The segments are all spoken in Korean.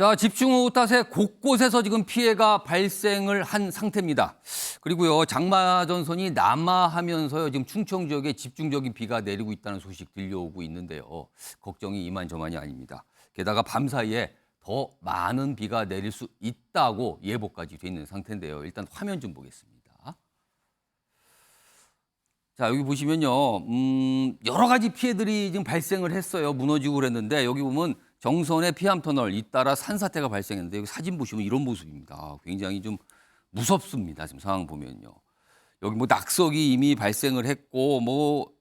자, 집중호우 탓에 곳곳에서 지금 피해가 발생을 한 상태입니다. 그리고요, 장마 전선이 남하하면서요, 지금 충청 지역에 집중적인 비가 내리고 있다는 소식 들려오고 있는데요. 걱정이 이만저만이 아닙니다. 게다가 밤사이에 더 많은 비가 내릴 수 있다고 예보까지 돼 있는 상태인데요. 일단 화면 좀 보겠습니다. 자, 여기 보시면요, 여러 가지 피해들이 지금 발생을 했어요. 무너지고 그랬는데 여기 보면 정선의 피암터널 잇따라 산사태가 발생했는데 여기 사진 보시면 이런 모습입니다. 굉장히 좀 무섭습니다. 지금 상황 보면요. 여기 뭐 낙석이 이미 발생을 했고 뭐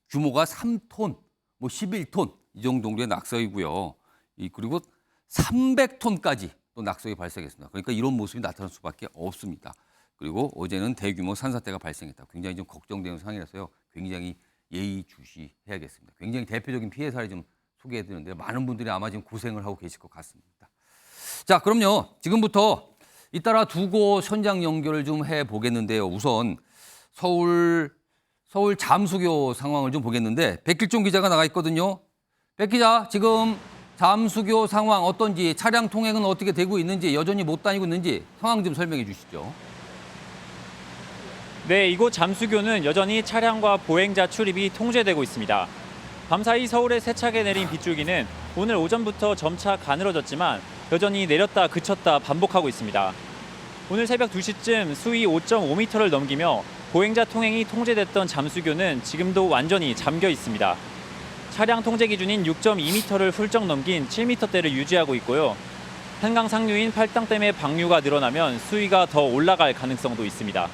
규모가 3톤, 뭐 11톤 이 정도의 낙석이고요. 그리고 300톤까지 또 낙석이 발생했습니다. 그러니까 이런 모습이 나타날 수밖에 없습니다. 그리고 어제는 대규모 산사태가 발생했다. 굉장히 좀 걱정되는 상황이라서요. 굉장히 예의주시해야겠습니다. 굉장히 대표적인 피해 사례 좀 소개해드리는데 많은 분들이 아마 지금 고생을 하고 계실 것 같습니다. 자, 그럼요. 지금부터 잇따라 두 곳 현장 연결을 좀 해보겠는데요. 우선 서울 잠수교 상황을 좀 보겠는데 백길종 기자가 나가 있거든요. 백 기자, 지금 잠수교 상황 어떤지, 차량 통행은 어떻게 되고 있는지, 여전히 못 다니고 있는지 상황 좀 설명해 주시죠. 네, 이곳 잠수교는 여전히 차량과 보행자 출입이 통제되고 있습니다. 밤사이 서울에 세차게 내린 빗줄기는 오늘 오전부터 점차 가늘어졌지만 여전히 내렸다 그쳤다 반복하고 있습니다. 오늘 새벽 2시쯤 수위 5.5m를 넘기며 보행자 통행이 통제됐던 잠수교는 지금도 완전히 잠겨 있습니다. 차량 통제 기준인 6.2m를 훌쩍 넘긴 7m대를 유지하고 있고요. 한강 상류인 팔당댐의 방류가 늘어나면 수위가 더 올라갈 가능성도 있습니다.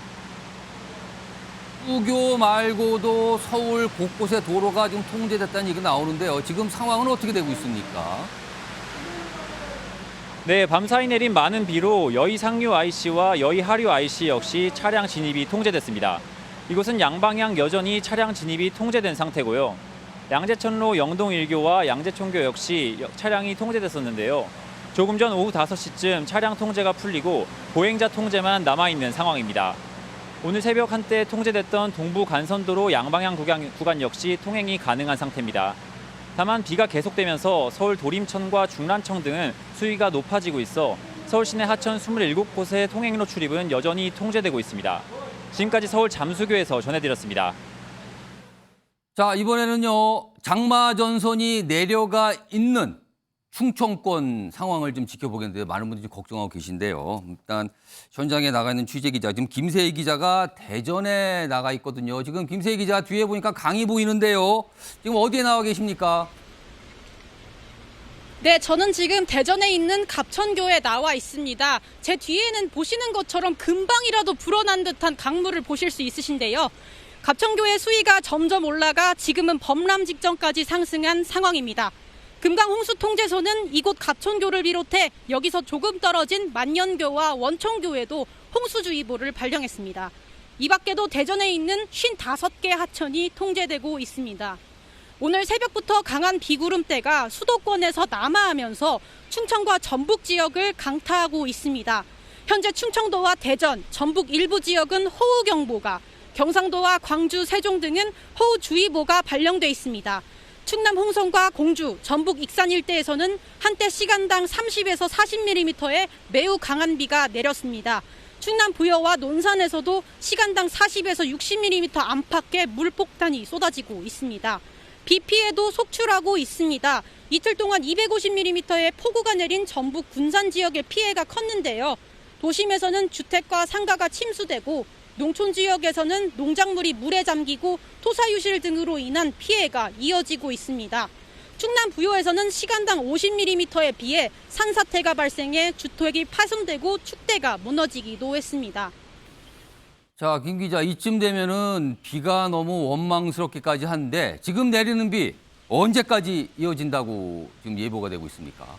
수교 말고도 서울 곳곳에 도로가 좀 통제됐다는 얘기가 나오는데요. 지금 상황은 어떻게 되고 있습니까? 네, 밤사이 내린 많은 비로 여의 상류 IC와 여의 하류 IC 역시 차량 진입이 통제됐습니다. 이곳은 양방향 여전히 차량 진입이 통제된 상태고요. 양재천로 영동 1교와 양재총교 역시 차량이 통제됐었는데요. 조금 전 오후 5시쯤 차량 통제가 풀리고 보행자 통제만 남아있는 상황입니다. 오늘 새벽 한때 통제됐던 동부 간선도로 양방향 구간 역시 통행이 가능한 상태입니다. 다만 비가 계속되면서 서울 도림천과 중란청 등은 수위가 높아지고 있어 서울 시내 하천 27곳의 통행로 출입은 여전히 통제되고 있습니다. 지금까지 서울 잠수교에서 전해드렸습니다. 자, 이번에는요, 장마 전선이 내려가 있는 충청권 상황을 좀 지켜보겠는데 많은 분들이 걱정하고 계신데요. 일단 현장에 나가 있는 취재 기자, 지금 김세희 기자가 대전에 나가 있거든요. 지금 김세희 기자 뒤에 보니까 강이 보이는데요. 지금 어디에 나와 계십니까? 네, 저는 지금 대전에 있는 갑천교에 나와 있습니다. 제 뒤에는 보시는 것처럼 금방이라도 불어난 듯한 강물을 보실 수 있으신데요. 갑천교의 수위가 점점 올라가 지금은 범람 직전까지 상승한 상황입니다. 금강 홍수 통제소는 이곳 갑천교를 비롯해 여기서 조금 떨어진 만년교와 원청교에도 홍수주의보를 발령했습니다. 이 밖에도 대전에 있는 55개 하천이 통제되고 있습니다. 오늘 새벽부터 강한 비구름대가 수도권에서 남하하면서 충청과 전북 지역을 강타하고 있습니다. 현재 충청도와 대전, 전북 일부 지역은 호우경보가, 경상도와 광주, 세종 등은 호우주의보가 발령돼 있습니다. 충남 홍성과 공주, 전북 익산 일대에서는 한때 시간당 30에서 40mm의 매우 강한 비가 내렸습니다. 충남 부여와 논산에서도 시간당 40에서 60mm 안팎의 물폭탄이 쏟아지고 있습니다. 비 피해도 속출하고 있습니다. 이틀 동안 250mm의 폭우가 내린 전북 군산 지역의 피해가 컸는데요. 도심에서는 주택과 상가가 침수되고 농촌 지역에서는 농작물이 물에 잠기고 토사유실 등으로 인한 피해가 이어지고 있습니다. 충남 부여에서는 시간당 50mm의 비에 산사태가 발생해 주택이 파손되고 축대가 무너지기도 했습니다. 자, 김 기자, 이쯤 되면은 비가 너무 원망스럽기까지 한데 지금 내리는 비 언제까지 이어진다고 지금 예보가 되고 있습니까?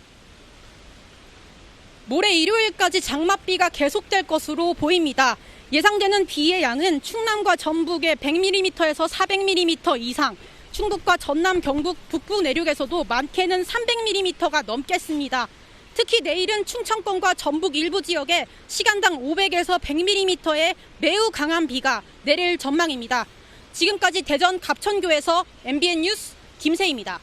모레 일요일까지 장맛비가 계속될 것으로 보입니다. 예상되는 비의 양은 충남과 전북의 100mm에서 400mm 이상, 충북과 전남, 경북, 북부 내륙에서도 많게는 300mm가 넘겠습니다. 특히 내일은 충청권과 전북 일부 지역에 시간당 500에서 100mm의 매우 강한 비가 내릴 전망입니다. 지금까지 대전 갑천교에서 MBN 뉴스 김세희입니다.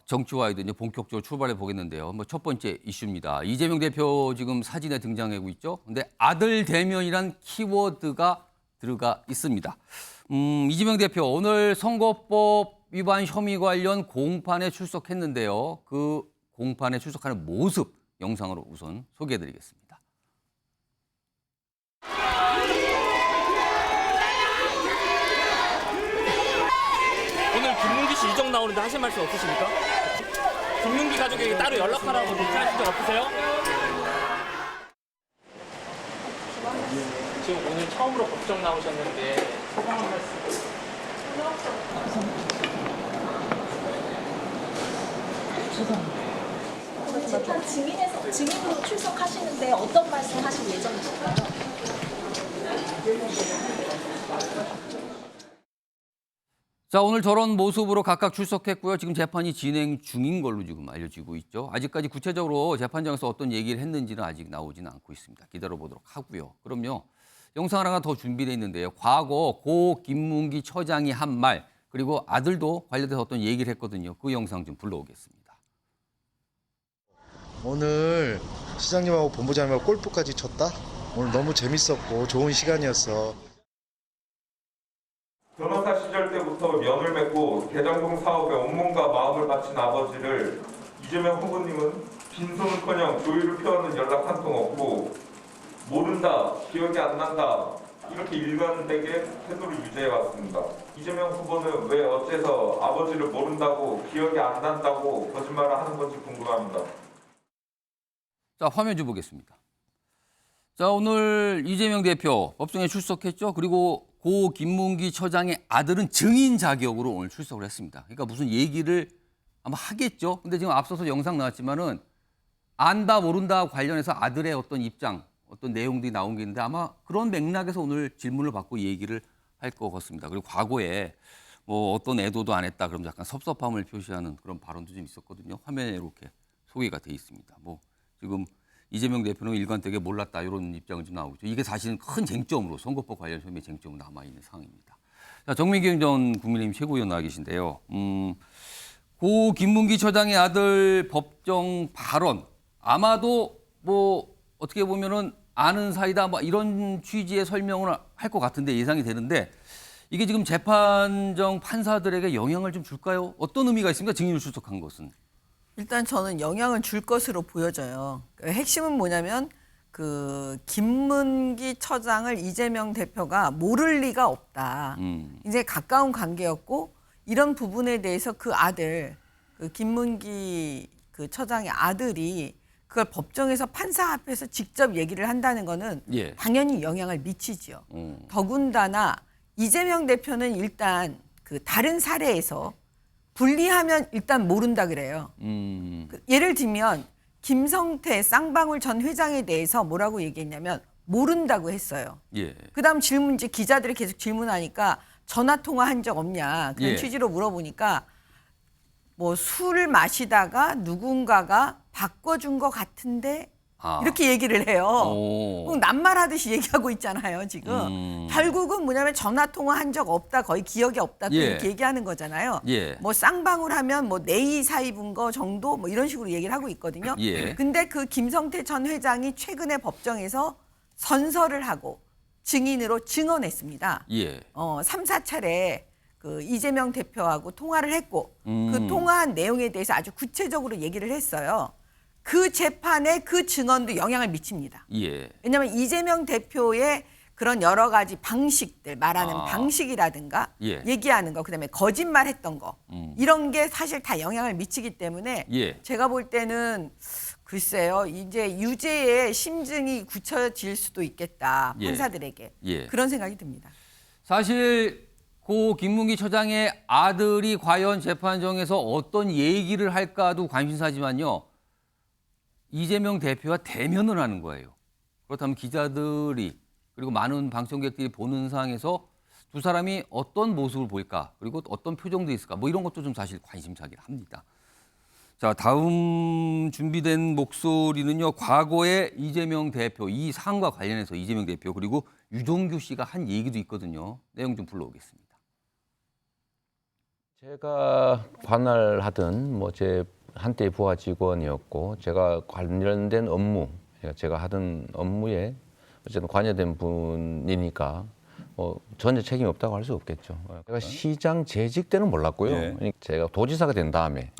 정치와이도 이제 본격적으로 출발해 보겠는데요. 뭐 첫 번째 이슈입니다. 이재명 대표 지금 사진에 등장하고 있죠. 근데 아들 대면이란 키워드가 들어가 있습니다. 이재명 대표 오늘 선거법 위반 혐의 관련 공판에 출석했는데요. 그 공판에 출석하는 모습 영상으로 우선 소개해드리겠습니다. 오늘 김문기 씨 이적 나오는데 하실 말씀 없으십니까? 김문기 가족에게 따로 연락하라고 문자하신 적 없으세요? 지금 오늘 처음으로 법정 나오셨는데 소감 한 말씀. 오늘 재판 증인으로 출석하시는데 어떤 말씀 하실 예정이신가요? 자, 오늘 저런 모습으로 각각 출석했고요. 지금 재판이 진행 중인 걸로 지금 알려지고 있죠. 아직까지 구체적으로 재판장에서 어떤 얘기를 했는지는 아직 나오지는 않고 있습니다. 기다려보도록 하고요. 그럼요. 영상 하나가 더 준비되어 있는데요. 과거 고 김문기 처장이 한 말, 그리고 아들도 관련돼서 어떤 얘기를 했거든요. 그 영상 좀 불러오겠습니다. 오늘 시장님하고 본부장님하고 골프까지 쳤다? 오늘 너무 재밌었고 좋은 시간이었어. 변호사 시절 때부터 면을 맺고 대장동 사업에 온몸과 마음을 바친 아버지를 이재명 후보님은 빈손은커녕 조의를 표하는 연락 한 통 없고 모른다, 기억이 안 난다 이렇게 일관되게 태도를 유지해왔습니다. 이재명 후보는 왜 어째서 아버지를 모른다고 기억이 안 난다고 거짓말을 하는 건지 궁금합니다. 자, 화면 좀 보겠습니다. 자, 오늘 이재명 대표 법정에 출석했죠. 그리고 고 김문기 처장의 아들은 증인 자격으로 오늘 출석을 했습니다. 그러니까 무슨 얘기를 아마 하겠죠. 근데 지금 앞서서 영상 나왔지만은 안다 모른다 관련해서 아들의 어떤 입장, 어떤 내용들이 나온 게 있는데 아마 그런 맥락에서 오늘 질문을 받고 얘기를 할 것 같습니다. 그리고 과거에 뭐 어떤 애도도 안 했다 그러면 약간 섭섭함을 표시하는 그런 발언도 좀 있었거든요. 화면에 이렇게 소개가 돼 있습니다. 뭐 지금 이재명 대표는 일관되게 몰랐다 이런 입장은 좀 나오죠. 이게 사실은 큰 쟁점으로 선거법 관련 혐의 쟁점으로 남아있는 상황입니다. 자, 정민경 전 국민의힘 최고위원 나와 계신데요. 고 김문기 처장의 아들 법정 발언 아마도 뭐 어떻게 보면은 아는 사이다 뭐 이런 취지의 설명을 할 것 같은데 예상이 되는데 이게 지금 재판정 판사들에게 영향을 좀 줄까요? 어떤 의미가 있습니까? 증인을 출석한 것은. 일단 저는 영향을 줄 것으로 보여져요. 핵심은 뭐냐면 그 김문기 처장을 이재명 대표가 모를 리가 없다. 이제 가까운 관계였고 이런 부분에 대해서 그 아들, 그 김문기 그 처장의 아들이 그걸 법정에서 판사 앞에서 직접 얘기를 한다는 거는 예. 당연히 영향을 미치죠. 더군다나 이재명 대표는 일단 그 다른 사례에서 분리하면 일단 모른다 그래요. 예를 들면 김성태 쌍방울 전 회장에 대해서 뭐라고 얘기했냐면 모른다고 했어요. 예. 그다음 질문 이제 기자들이 계속 질문하니까 전화 통화한 적 없냐 그런 예. 취지로 물어보니까 뭐 술을 마시다가 누군가가 바꿔준 것 같은데 이렇게 얘기를 해요. 그럼 낱말하듯이 얘기하고 있잖아요, 지금. 결국은 뭐냐면 전화 통화한 적 없다, 거의 기억이 없다, 또 예. 이렇게 얘기하는 거잖아요. 예. 뭐 쌍방울 하면 뭐 내의 사이 분거 정도 뭐 이런 식으로 얘기를 하고 있거든요. 예. 근데 그 김성태 전 회장이 최근에 법정에서 선서를 하고 증인으로 증언했습니다. 예. 3, 4차례 그 이재명 대표하고 통화를 했고 그 통화한 내용에 대해서 아주 구체적으로 얘기를 했어요. 그 재판에 그 증언도 영향을 미칩니다. 예. 왜냐하면 이재명 대표의 그런 여러 가지 방식들, 말하는 방식이라든가 예. 얘기하는 거, 그다음에 거짓말했던 거 이런 게 사실 다 영향을 미치기 때문에 예. 제가 볼 때는 글쎄요, 이제 유죄의 심증이 굳혀질 수도 있겠다, 예. 판사들에게. 예. 그런 생각이 듭니다. 사실 고 김문기 처장의 아들이 과연 재판정에서 어떤 얘기를 할까도 관심사지만요. 이재명 대표와 대면을 하는 거예요. 그렇다면 기자들이 그리고 많은 방청객들이 보는 상황에서 두 사람이 어떤 모습을 보일까 그리고 어떤 표정도 있을까 뭐 이런 것도 좀 사실 관심사긴 합니다. 자, 다음 준비된 목소리는요. 과거에 이재명 대표 이 사안과 관련해서 이재명 대표 그리고 유동규 씨가 한 얘기도 있거든요. 내용 좀 불러오겠습니다. 제가 관할하던 뭐 제 한때 부하 직원이었고 제가 관련된 업무, 제가 하던 업무에 어쨌든 관여된 분이니까 전혀 책임이 없다고 할 수 없겠죠. 제가 시장 재직 때는 몰랐고요. 예. 제가 도지사가 된 다음에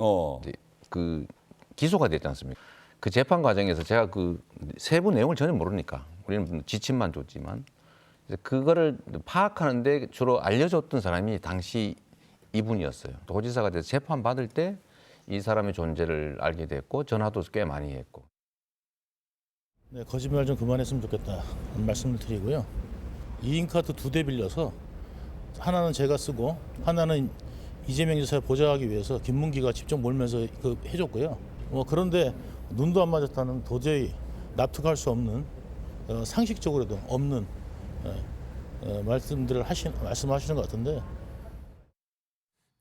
이제 그 기소가 됐지 않습니까? 그 재판 과정에서 제가 그 세부 내용을 전혀 모르니까 우리는 지침만 줬지만 그거를 파악하는데 주로 알려줬던 사람이 당시 이분이었어요. 도지사가 돼서 재판 받을 때 이 사람의 존재를 알게 됐고 전화도 꽤 많이 했고. 네, 거짓말 좀 그만했으면 좋겠다 말씀을 드리고요. 2인 카드 2대 빌려서 하나는 제가 쓰고 하나는 이재명 지사를 보좌하기 위해서 김문기가 직접 몰면서 그 해줬고요. 그런데 눈도 안 맞았다는 도저히 납득할 수 없는 상식적으로도 없는 말씀하시는 것 같은데.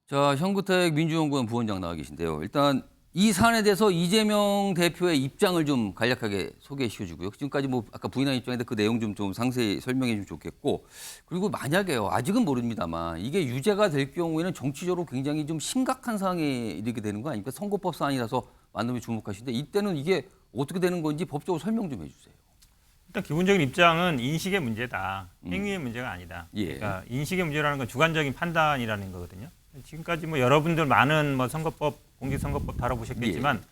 자, 현구택 민주연구원 부원장 나와 계신데요. 일단 이 사안에 대해서 이재명 대표의 입장을 좀 간략하게 소개해 주시고요. 지금까지 뭐 아까 부인한 입장인데 그 내용 좀 상세히 설명해 주면 좋겠고, 그리고 만약에요, 아직은 모릅니다만 이게 유죄가 될 경우에는 정치적으로 굉장히 좀 심각한 상황에 이르게 되는 거 아닙니까? 선거법 사안이라서 많은 분이 주목하시는데 이때는 이게 어떻게 되는 건지 법적으로 설명 좀 해주세요. 일단 기본적인 입장은 인식의 문제다. 행위의 문제가 아니다. 예. 그러니까 인식의 문제라는 건 주관적인 판단이라는 거거든요. 지금까지 뭐 여러분들 많은 뭐 선거법, 공직선거법 다뤄보셨겠지만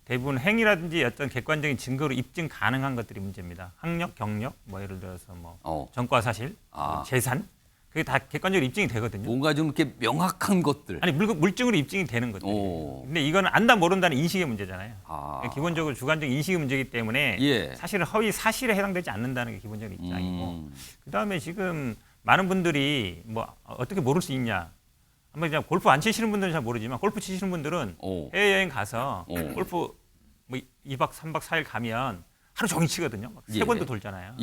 대부분 행위라든지 어떤 객관적인 증거로 입증 가능한 것들이 문제입니다. 학력, 경력, 뭐 예를 들어서 뭐 전과 사실, 뭐 재산, 그게 다 객관적으로 입증이 되거든요. 뭔가 좀 이렇게 명확한 것들. 아니 물증으로 입증이 되는 것들이에요. 근데 이거는 안다 모른다는 인식의 문제잖아요. 기본적으로 주관적인 인식의 문제이기 때문에 사실은 허위 사실에 해당되지 않는다는 게 기본적인 입장이고, 그다음에 지금 많은 분들이 뭐 어떻게 모를 수 있냐. 아마 그냥 골프 안 치시는 분들은 잘 모르지만 골프 치시는 분들은 해외여행 가서 골프 뭐 2박 3박 4일 가면 하루 종일 치거든요. 막 3번도 돌잖아요.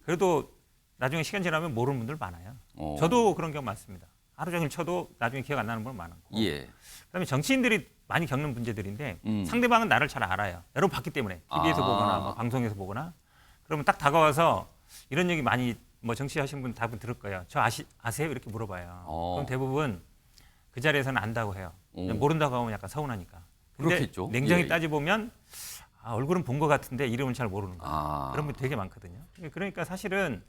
그래도 나중에 시간 지나면 모르는 분들 많아요. 저도 그런 경우 많습니다. 하루 종일 쳐도 나중에 기억 안 나는 분 많고. 그다음에 정치인들이 많이 겪는 문제들인데 상대방은 나를 잘 알아요. 여러 번 봤기 때문에 TV에서 보거나 뭐 방송에서 보거나. 그러면 딱 다가와서 이런 얘기 많이 뭐 정치하시는 분 대부분 들을 거예요. 저 아세요? 이렇게 물어봐요. 그럼 대부분 그 자리에서는 안다고 해요. 모른다고 하면 약간 서운하니까. 근데 그렇겠죠. 냉정히 따져보면 얼굴은 본 것 같은데 이름은 잘 모르는 거예요. 그런 분 되게 많거든요. 그러니까 사실은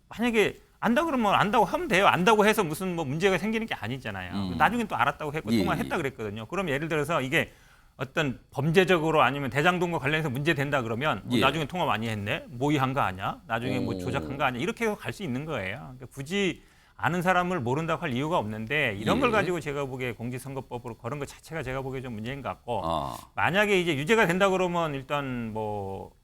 만약에 안다 그러면 안다고 하면 돼요. 안다고 해서 무슨 뭐 문제가 생기는 게 아니잖아요. 나중에 또 알았다고 했고 통화했다 그랬거든요. 그럼 예를 들어서 이게 어떤 범죄적으로 아니면 대장동과 관련해서 문제된다 그러면 나중에 통화 많이 했네? 모의한 거 아니야? 나중에 뭐 조작한 거 아니야? 이렇게 갈 수 있는 거예요. 그러니까 굳이 아는 사람을 모른다고 할 이유가 없는데 이런 걸 가지고 제가 보기에 공직선거법으로 그런 것 자체가 제가 보기에 좀 문제인 것 같고 만약에 이제 유죄가 된다 그러면 일단 뭐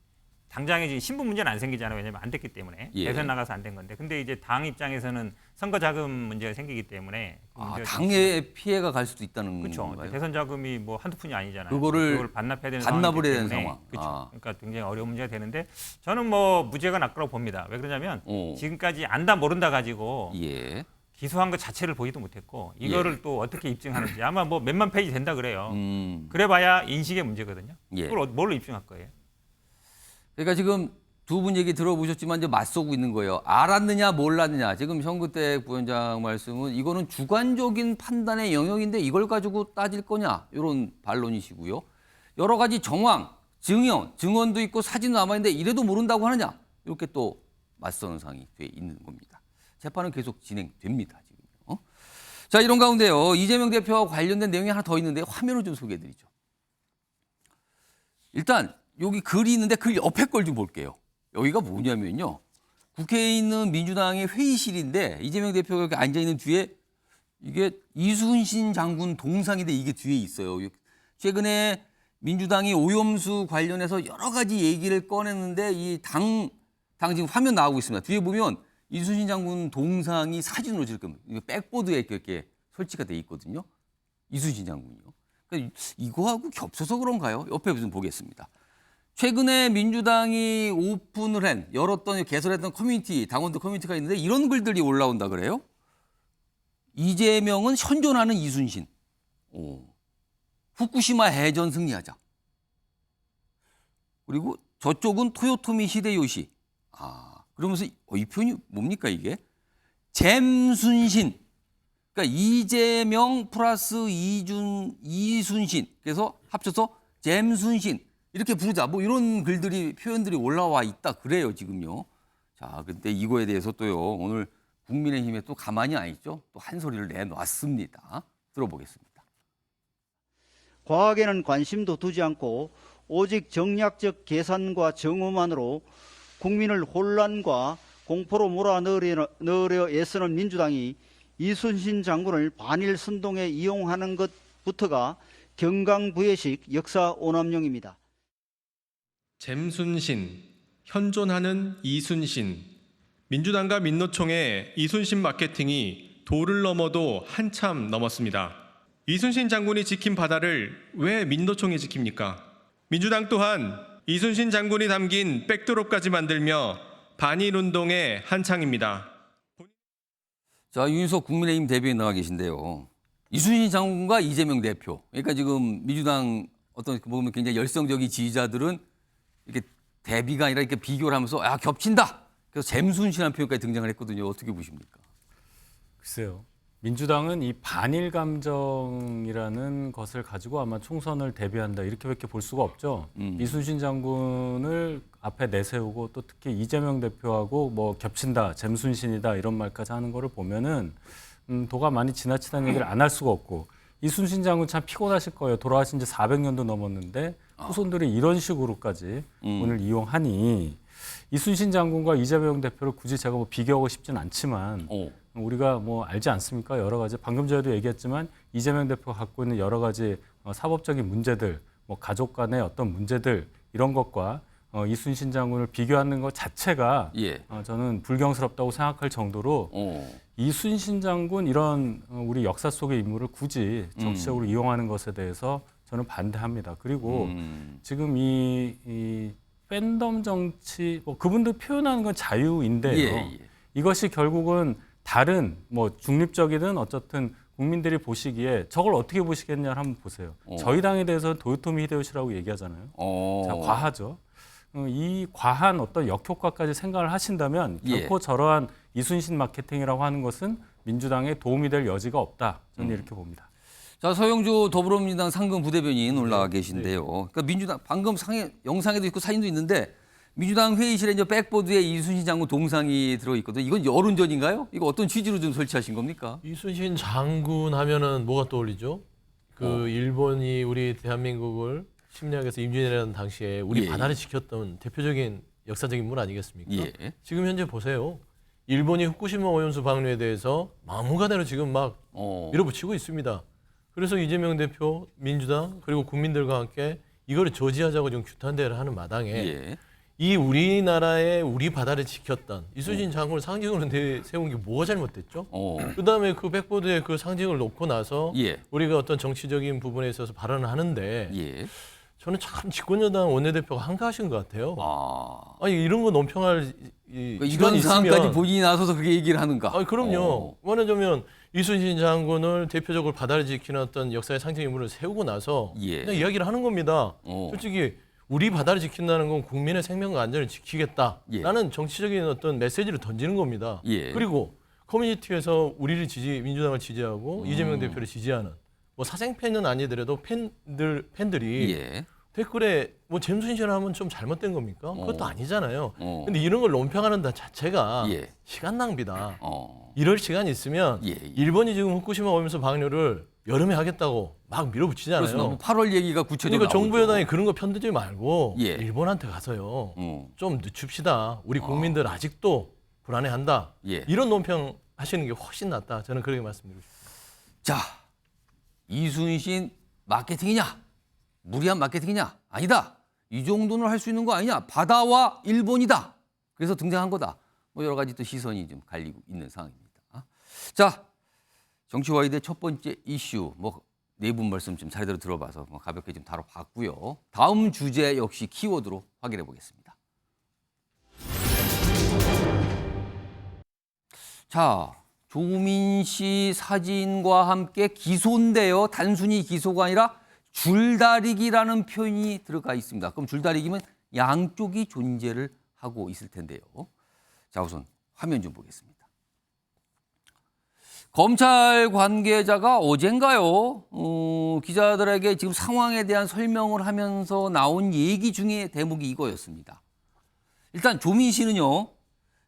당장에 지금 신분 문제는 안 생기잖아요. 왜냐하면 안 됐기 때문에 대선 나가서 안 된 건데 근데 이제 당 입장에서는 선거 자금 문제가 생기기 때문에 당에 피해가 갈 수도 있다는 그렇죠. 건가요? 대선 자금이 뭐 한두 푼이 아니잖아요. 그거를 반납해야 되는 반납을 해야 상황이기 되는 때문에 상황. 그렇죠. 그러니까 굉장히 어려운 문제가 되는데 저는 뭐 무죄가 날 거라고 봅니다. 왜 그러냐면 지금까지 안다 모른다 가지고 기소한 것 자체를 보지도 못했고 이거를 또 어떻게 입증하는지 아마 뭐 몇만 페이지 된다 그래요. 그래봐야 인식의 문제거든요. 그걸 뭘로 입증할 거예요? 그러니까 지금 두 분 얘기 들어보셨지만 이제 맞서고 있는 거예요. 알았느냐 몰랐느냐. 지금 현구택 부원장 말씀은 이거는 주관적인 판단의 영역인데 이걸 가지고 따질 거냐 이런 반론이시고요. 여러 가지 정황, 증언도 있고 사진도 남아있는데 이래도 모른다고 하느냐 이렇게 또 맞서는 상황이 돼 있는 겁니다. 재판은 계속 진행됩니다. 지금. 자, 이런 가운데요. 이재명 대표와 관련된 내용이 하나 더 있는데 화면을 좀 소개해드리죠. 일단 여기 글이 있는데 글 옆에 걸 좀 볼게요. 여기가 뭐냐면요. 국회에 있는 민주당의 회의실인데 이재명 대표가 여기 앉아있는 뒤에 이게 이순신 장군 동상인데 이게 뒤에 있어요. 최근에 민주당이 오염수 관련해서 여러 가지 얘기를 꺼냈는데 이 당 지금 화면 나오고 있습니다. 뒤에 보면 이순신 장군 동상이 사진으로 지금 백보드에 이렇게 설치가 돼 있거든요. 이순신 장군이요. 그러니까 이거하고 겹쳐서 그런가요? 옆에 좀 보겠습니다. 최근에 민주당이 열었던 개설했던 커뮤니티, 당원들 커뮤니티가 있는데 이런 글들이 올라온다 그래요. 이재명은 현존하는 이순신. 후쿠시마 해전 승리하자. 그리고 저쪽은 토요토미 히데요시. 그러면서 이 표현이 뭡니까 이게? 잼순신. 그러니까 이재명 플러스 이순신 그래서 합쳐서 잼순신 이렇게 부르자 뭐 이런 글들이 표현들이 올라와 있다 그래요 지금요. 자, 근데 이거에 대해서 또요 오늘 국민의힘에 또 가만히 안 있죠. 또 한 소리를 내놨습니다. 들어보겠습니다. 과학에는 관심도 두지 않고 오직 정략적 계산과 정오만으로 국민을 혼란과 공포로 몰아넣으려 애쓰는 민주당이 이순신 장군을 반일 선동에 이용하는 것부터가 경강부회식 역사 오남용입니다. 잼순신, 현존하는 이순신, 민주당과 민노총의 이순신 마케팅이 도를 넘어도 한참 넘었습니다. 이순신 장군이 지킨 바다를 왜 민노총이 지킵니까? 민주당 또한 이순신 장군이 담긴 백드롭까지 만들며 반일운동에 한창입니다. 자, 윤석 국민의힘 대변인 나와 계신데요. 이순신 장군과 이재명 대표. 그러니까 지금 민주당 어떤 보면 굉장히 열성적인 지지자들은 이렇게 대비가 아니라 이렇게 비교를 하면서 야 겹친다. 그래서 잼순신한 표현까지 등장을 했거든요. 어떻게 보십니까? 글쎄요. 민주당은 이 반일 감정이라는 것을 가지고 아마 총선을 대비한다 이렇게밖에 볼 수가 없죠. 이순신 장군을 앞에 내세우고 또 특히 이재명 대표하고 뭐 겹친다, 잼순신이다 이런 말까지 하는 거를 보면은 도가 많이 지나치다는 얘기를 안 할 수가 없고 이순신 장군 참 피곤하실 거예요. 돌아가신 지 400년도 넘었는데 후손들이 이런 식으로까지 오늘 이용하니 이순신 장군과 이재명 대표를 굳이 제가 뭐 비교하고 싶진 않지만 우리가 뭐 알지 않습니까? 여러 가지 방금 전에도 얘기했지만 이재명 대표가 갖고 있는 여러 가지 사법적인 문제들, 뭐 가족 간의 어떤 문제들 이런 것과 이순신 장군을 비교하는 것 자체가 저는 불경스럽다고 생각할 정도로 이순신 장군 이런 우리 역사 속의 인물을 굳이 정치적으로 이용하는 것에 대해서 저는 반대합니다. 그리고 지금 이 팬덤 정치, 뭐 그분들 표현하는 건 자유인데요. 이것이 결국은 다른 뭐 중립적이든 어쨌든 국민들이 보시기에 저걸 어떻게 보시겠냐를 한번 보세요. 저희 당에 대해서는 도요토미 히데요시라고 얘기하잖아요. 자, 과하죠. 이 과한 어떤 역효과까지 생각을 하신다면 결코 저러한 이순신 마케팅이라고 하는 것은 민주당에 도움이 될 여지가 없다. 저는 이렇게 봅니다. 자, 서영주 더불어민주당 상근 부대변인 올라와 계신데요. 그러니까 민주당 방금 영상에도 있고 사진도 있는데 민주당 회의실에 이제 백보드에 이순신 장군 동상이 들어 있거든요. 이건 여론전인가요? 이거 어떤 취지로 좀 설치하신 겁니까? 이순신 장군 하면은 뭐가 떠올리죠? 일본이 우리 대한민국을 침략해서 임진왜란 당시에 우리 바다를 지켰던 대표적인 역사적인 인물 아니겠습니까? 지금 현재 보세요. 일본이 후쿠시마 오염수 방류에 대해서 막무가내로 지금 막 밀어붙이고 있습니다. 그래서 이재명 대표, 민주당 그리고 국민들과 함께 이거를 저지하자고 지금 규탄대회를 하는 마당에 이 우리나라의 우리 바다를 지켰던 이순신 장군을 상징으로 세운 게 뭐가 잘못됐죠? 그다음에 그 백보드에 그 상징을 놓고 나서 우리가 어떤 정치적인 부분에 있어서 발언을 하는데 저는 참 집권여당 원내대표가 한가하신 것 같아요. 아니 이런 거 논평할 이런 상황까지 본인이 나서서 그렇게 얘기를 하는가? 그럼요. 말하자면 이순신 장군을 대표적으로 바다를 지키는 어떤 역사의 상징 인물을 세우고 나서 그냥 이야기를 하는 겁니다. 솔직히 우리 바다를 지킨다는 건 국민의 생명과 안전을 지키겠다라는 정치적인 어떤 메시지를 던지는 겁니다. 그리고 커뮤니티에서 우리를 민주당을 지지하고 이재명 대표를 지지하는 뭐 사생팬은 아니더라도 팬들이 댓글에 뭐 잼순신 하면 좀 잘못된 겁니까? 그것도 아니잖아요. 근데 이런 걸 논평하는 것 자체가 시간 낭비다. 이럴 시간이 있으면 일본이 지금 후쿠시마 오염수 방류를 여름에 하겠다고 막 밀어붙이잖아요. 그렇습니다. 8월 얘기가 구체적으로 그러니까 정부 여당이 그런 거 편들지 말고 일본한테 가서요. 좀 늦춥시다. 우리 국민들 아직도 불안해한다. 이런 논평 하시는 게 훨씬 낫다. 저는 그렇게 말씀드리고 싶습니다. 자, 이순신 마케팅이냐? 무리한 마케팅이냐? 아니다. 이 정도는 할 수 있는 거 아니냐? 바다와 일본이다. 그래서 등장한 거다. 뭐 여러 가지 또 시선이 좀 갈리고 있는 상황입니다. 자, 정치와이드의 첫 번째 이슈, 뭐 네 분 말씀 좀 차례대로 들어봐서 뭐 가볍게 좀 다뤄봤고요. 다음 주제 역시 키워드로 확인해 보겠습니다. 자, 조민 씨 사진과 함께 기소인데요. 단순히 기소가 아니라 줄다리기라는 표현이 들어가 있습니다. 그럼 줄다리기면 양쪽이 존재를 하고 있을 텐데요. 자, 우선 화면 좀 보겠습니다. 검찰 관계자가 어젠가요, 기자들에게 지금 상황에 대한 설명을 하면서 나온 얘기 중에 대목이 이거였습니다. 일단 조민 씨는요,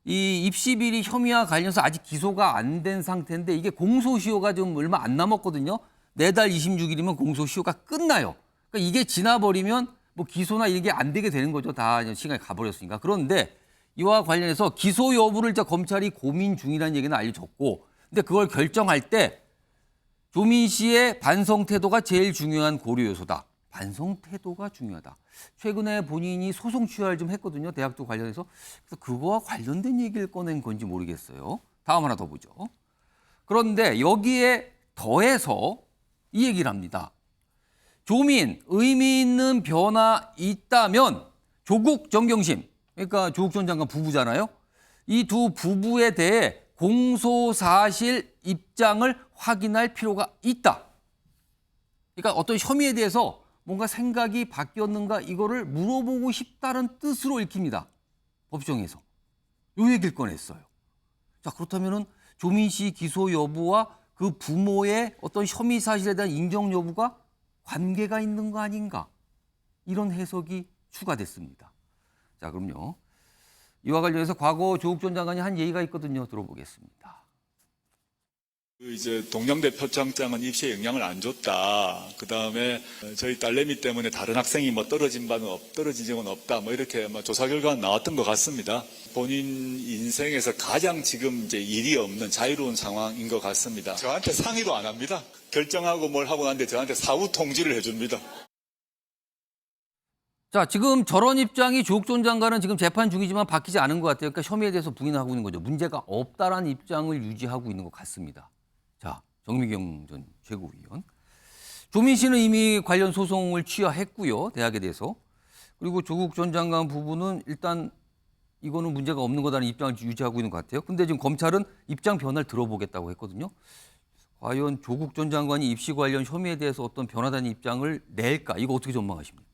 이 입시 비리 혐의와 관련해서 아직 기소가 안 된 상태인데 이게 공소시효가 좀 얼마 안 남았거든요. 내달 26일이면 공소시효가 끝나요. 그러니까 이게 지나버리면 뭐 기소나 이게 안 되게 되는 거죠. 다 시간이 가버렸으니까. 그런데 이와 관련해서 기소 여부를 이제 검찰이 고민 중이라는 얘기는 알려졌고, 근데 그걸 결정할 때 조민 씨의 반성 태도가 제일 중요한 고려 요소다. 반성 태도가 중요하다. 최근에 본인이 소송 취하를 좀 했거든요. 대학도 관련해서. 그래서 그거와 관련된 얘기를 꺼낸 건지 모르겠어요. 다음 하나 더 보죠. 그런데 여기에 더해서 이 얘기를 합니다. 조민, 의미 있는 변화 있다면 조국 정경심, 그러니까 조국 전 장관 부부잖아요. 이 두 부부에 대해 공소사실 입장을 확인할 필요가 있다. 그러니까 어떤 혐의에 대해서 뭔가 생각이 바뀌었는가 이거를 물어보고 싶다는 뜻으로 읽힙니다. 법정에서. 요 얘기를 꺼냈어요. 자, 그렇다면은 조민 씨 기소 여부와 그 부모의 어떤 혐의 사실에 대한 인정 여부가 관계가 있는 거 아닌가? 이런 해석이 추가됐습니다. 자, 그럼요. 이와 관련해서 과거 조국 전 장관이 한 얘기가 있거든요. 들어보겠습니다. 이제 동양대 표창장은 입시에 영향을 안 줬다. 그 다음에 저희 딸내미 때문에 다른 학생이 뭐 떨어진 적은 없다. 뭐 이렇게 조사 결과가 나왔던 것 같습니다. 본인 인생에서 가장 지금 이제 일이 없는 자유로운 상황인 것 같습니다. 저한테 상의도 안 합니다. 결정하고 뭘 하고 나는데 저한테 사후 통지를 해줍니다. 자, 지금 저런 입장이 조국 전 장관은 지금 재판 중이지만 바뀌지 않은 것 같아요. 그러니까 혐의에 대해서 부인하고 있는 거죠. 문제가 없다라는 입장을 유지하고 있는 것 같습니다. 자, 정미경 전 최고위원. 조민 씨는 이미 관련 소송을 취하했고요. 대학에 대해서. 그리고 조국 전 장관 부부는 일단 이거는 문제가 없는 거다는 입장을 유지하고 있는 것 같아요. 근데 지금 검찰은 입장 변화를 들어보겠다고 했거든요. 과연 조국 전 장관이 입시 관련 혐의에 대해서 어떤 변화된 입장을 낼까? 이거 어떻게 전망하십니까?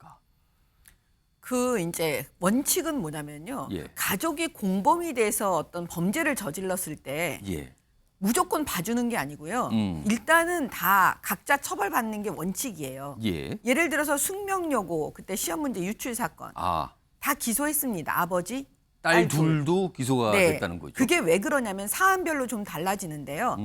그 이제 원칙은 뭐냐면요. 예. 가족이 공범이 돼서 어떤 범죄를 저질렀을 때 예. 무조건 봐주는 게 아니고요. 일단은 다 각자 처벌받는 게 원칙이에요. 예. 예를 들어서 숙명여고 그때 시험 문제 유출 사건 아, 다 기소했습니다. 아버지, 딸 둘도 기소가 네. 됐다는 거죠. 그게 왜 그러냐면 사안별로 좀 달라지는데요.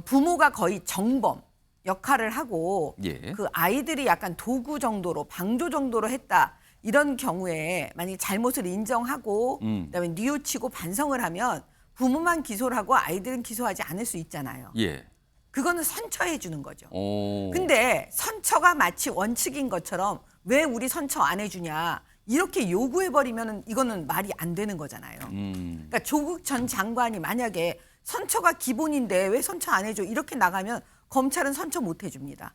부모가 거의 정범 역할을 하고 예. 그 아이들이 약간 도구 정도로 방조 정도로 했다. 이런 경우에 만약에 잘못을 인정하고 그다음에 뉘우치고 반성을 하면 부모만 기소를 하고 아이들은 기소하지 않을 수 있잖아요. 예. 그거는 선처해 주는 거죠. 오. 근데 선처가 마치 원칙인 것처럼 왜 우리 선처 안 해주냐 이렇게 요구해버리면 이거는 말이 안 되는 거잖아요. 그러니까 조국 전 장관이 만약에 선처가 기본인데 왜 선처 안 해줘 이렇게 나가면 검찰은 선처 못 해줍니다.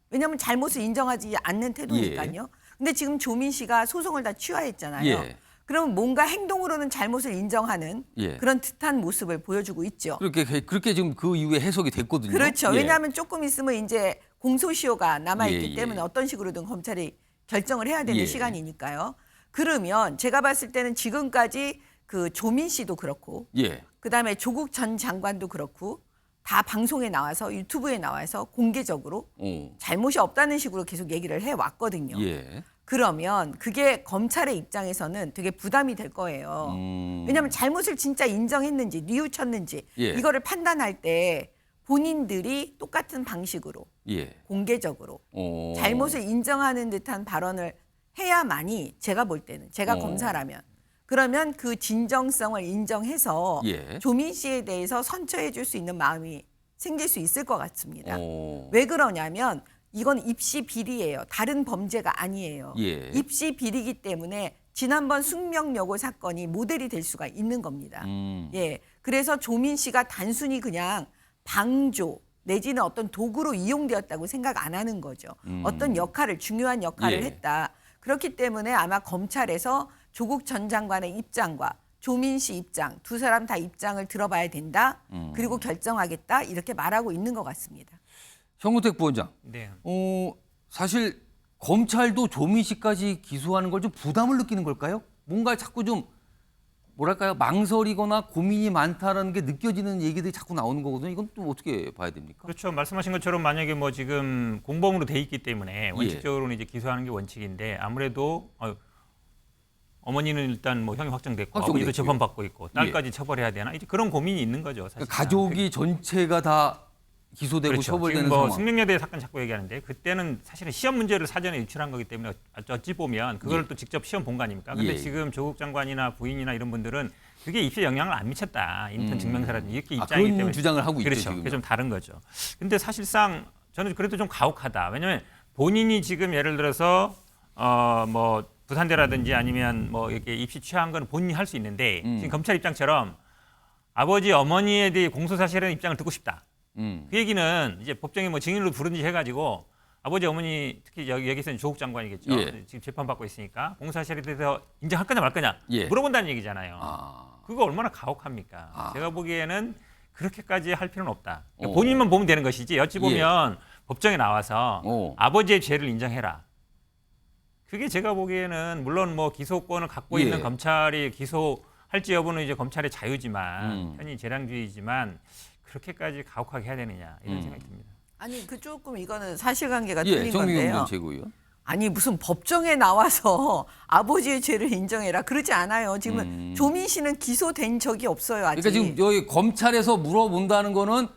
왜냐하면 잘못을 인정하지 않는 태도니까요. 예. 근데 지금 조민 씨가 소송을 다 취하했잖아요. 예. 그러면 뭔가 행동으로는 잘못을 인정하는 예. 그런 듯한 모습을 보여주고 있죠. 그렇게 지금 그 이후에 해석이 됐거든요. 그렇죠. 예. 왜냐하면 조금 있으면 이제 공소시효가 남아있기 예, 예. 때문에 어떤 식으로든 검찰이 결정을 해야 되는 예. 시간이니까요. 그러면 제가 봤을 때는 지금까지 그 조민 씨도 그렇고 예. 그다음에 조국 전 장관도 그렇고 다 방송에 나와서 유튜브에 나와서 공개적으로 잘못이 없다는 식으로 계속 얘기를 해왔거든요. 예. 그러면 그게 검찰의 입장에서는 되게 부담이 될 거예요. 왜냐하면 잘못을 진짜 인정했는지 뉘우쳤는지 예. 이거를 판단할 때 본인들이 똑같은 방식으로 예. 공개적으로 잘못을 인정하는 듯한 발언을 해야만이 제가 볼 때는 제가 검사라면 그러면 그 진정성을 인정해서 예. 조민 씨에 대해서 선처해 줄 수 있는 마음이 생길 수 있을 것 같습니다. 왜 그러냐면 이건 입시 비리예요. 다른 범죄가 아니에요. 예. 입시 비리기 때문에 지난번 숙명여고 사건이 모델이 될 수가 있는 겁니다. 예, 그래서 조민 씨가 단순히 그냥 방조 내지는 어떤 도구로 이용되었다고 생각 안 하는 거죠. 어떤 역할을 중요한 역할을 예. 했다. 그렇기 때문에 아마 검찰에서 조국 전 장관의 입장과 조민 씨 입장 두 사람 다 입장을 들어봐야 된다. 그리고 결정하겠다 이렇게 말하고 있는 것 같습니다. 정우택 부원장. 네. 사실 검찰도 조민 씨까지 기소하는 걸 좀 부담을 느끼는 걸까요? 뭔가 자꾸 좀 뭐랄까요, 망설이거나 고민이 많다라는 게 느껴지는 얘기들이 자꾸 나오는 거거든요. 이건 또 어떻게 봐야 됩니까? 그렇죠. 말씀하신 것처럼 만약에 뭐 지금 공범으로 돼 있기 때문에 원칙적으로는 이제 기소하는 게 원칙인데 아무래도 어머니는 일단 뭐 형이 확정됐고 아버지도 재판받고 있고 딸까지 처벌해야 되나 이제 그런 고민이 있는 거죠. 사실. 가족이 전체가 다 기소되고 그렇죠. 처벌되는 지금 뭐 상황. 숙명여대 사건 자꾸 얘기하는데 그때는 사실은 시험 문제를 사전에 유출한 거기 때문에 어찌 보면 그걸 또 직접 시험 본 거 아닙니까? 근데 지금 조국 장관이나 부인이나 이런 분들은 그게 입시에 영향을 안 미쳤다. 인턴 증명서라든지 이렇게 입장이기 때문에 그런 주장을 하고 있죠. 그렇죠. 지금. 그게 좀 다른 거죠. 근데 사실상 저는 그래도 좀 가혹하다. 왜냐하면 본인이 지금 예를 들어서 뭐 부산대라든지 아니면 뭐 이렇게 입시 취한 건 본인이 할 수 있는데 지금 검찰 입장처럼 아버지 어머니에 대해 공소사실의 입장을 듣고 싶다. 그 얘기는 이제 법정에 뭐 증인으로 부르든지 해가지고 아버지 어머니 특히 여기서는 조국 장관이겠죠. 지금 재판받고 있으니까 공소사실에 대해서 인정할 거냐 말 거냐 물어본다는 얘기잖아요. 그거 얼마나 가혹합니까? 제가 보기에는 그렇게까지 할 필요는 없다. 그러니까 본인만 보면 되는 것이지 어찌 보면 법정에 나와서 아버지의 죄를 인정해라. 그게 제가 보기에는 물론 뭐 기소권을 갖고 있는 검찰이 기소할지 여부는 이제 검찰의 자유지만 편의 재량주의지만 그렇게까지 가혹하게 해야 되느냐 이런 생각이 듭니다. 아니 그 조금 이거는 사실관계가 틀린 건데요. 최고요. 아니 무슨 법정에 나와서 아버지의 죄를 인정해라 그러지 않아요. 지금 조민 씨는 기소된 적이 없어요. 아직. 그러니까 지금 여기 검찰에서 물어본다는 거는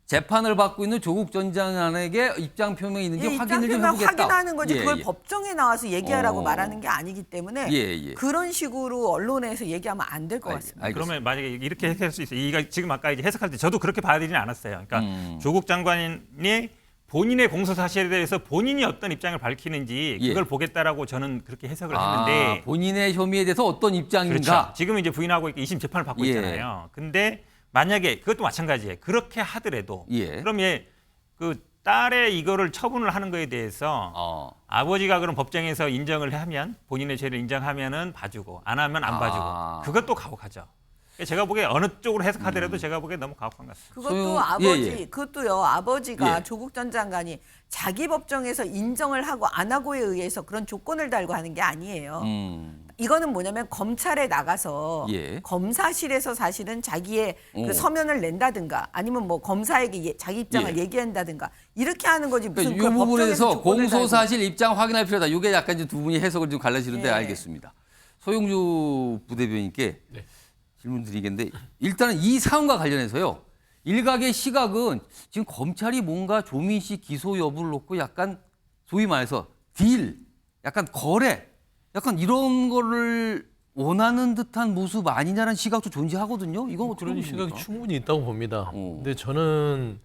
재판을 받고 있는 조국 전 장관에게 입장 표명이 있는지 확인을 좀 해보겠다. 확인하는 거지 그걸 법정에 나와서 얘기하라고 말하는 게 아니기 때문에 그런 식으로 언론에서 얘기하면 안 될 것 같습니다. 그러면 만약에 이렇게 해석할 수 있어요. 이가 지금 아까 이제 해석할 때 저도 그렇게 받아들이진 않았어요. 그러니까 조국 장관이 본인의 공소 사실에 대해서 본인이 어떤 입장을 밝히는지 그걸 보겠다라고 저는 그렇게 해석을 했는데 본인의 혐의에 대해서 어떤 입장인가? 그렇죠. 지금 이제 부인하고 2심 재판을 받고 있잖아요. 근데 만약에 그것도 마찬가지예요. 그렇게 하더라도 그럼 그 딸의 이거를 처분을 하는 거에 대해서 아버지가 그럼 법정에서 인정을 하면 본인의 죄를 인정하면은 봐주고 안 하면 안 봐주고 그것도 가혹하죠. 제가 보기에 어느 쪽으로 해석하더라도 제가 보기에 너무 가혹한 것 같습니다. 그것도 아버지, 그것도요. 아버지가 조국 전 장관이 자기 법정에서 인정을 하고 안 하고에 의해서 그런 조건을 달고 하는 게 아니에요. 이거는 뭐냐면 검찰에 나가서 검사실에서 사실은 자기의 그 서면을 낸다든가 아니면 뭐 검사에게 자기 입장을 얘기한다든가 이렇게 하는 거지 무슨 그러니까 이 부분에서 공소사실 입장 확인할 필요다. 이게 약간 두 분이 해석을 좀 갈라지는데 알겠습니다. 소용주 부대변인께 질문 드리겠는데 일단은 이 사안과 관련해서요. 일각의 시각은 지금 검찰이 뭔가 조민 씨 기소 여부를 놓고 약간 소위 말해서 딜, 약간 거래, 약간 이런 거를 원하는 듯한 모습 아니냐는 시각도 존재하거든요. 이건 어떻게 그런 보십니까? 시각이 충분히 있다고 봅니다. 근데 저는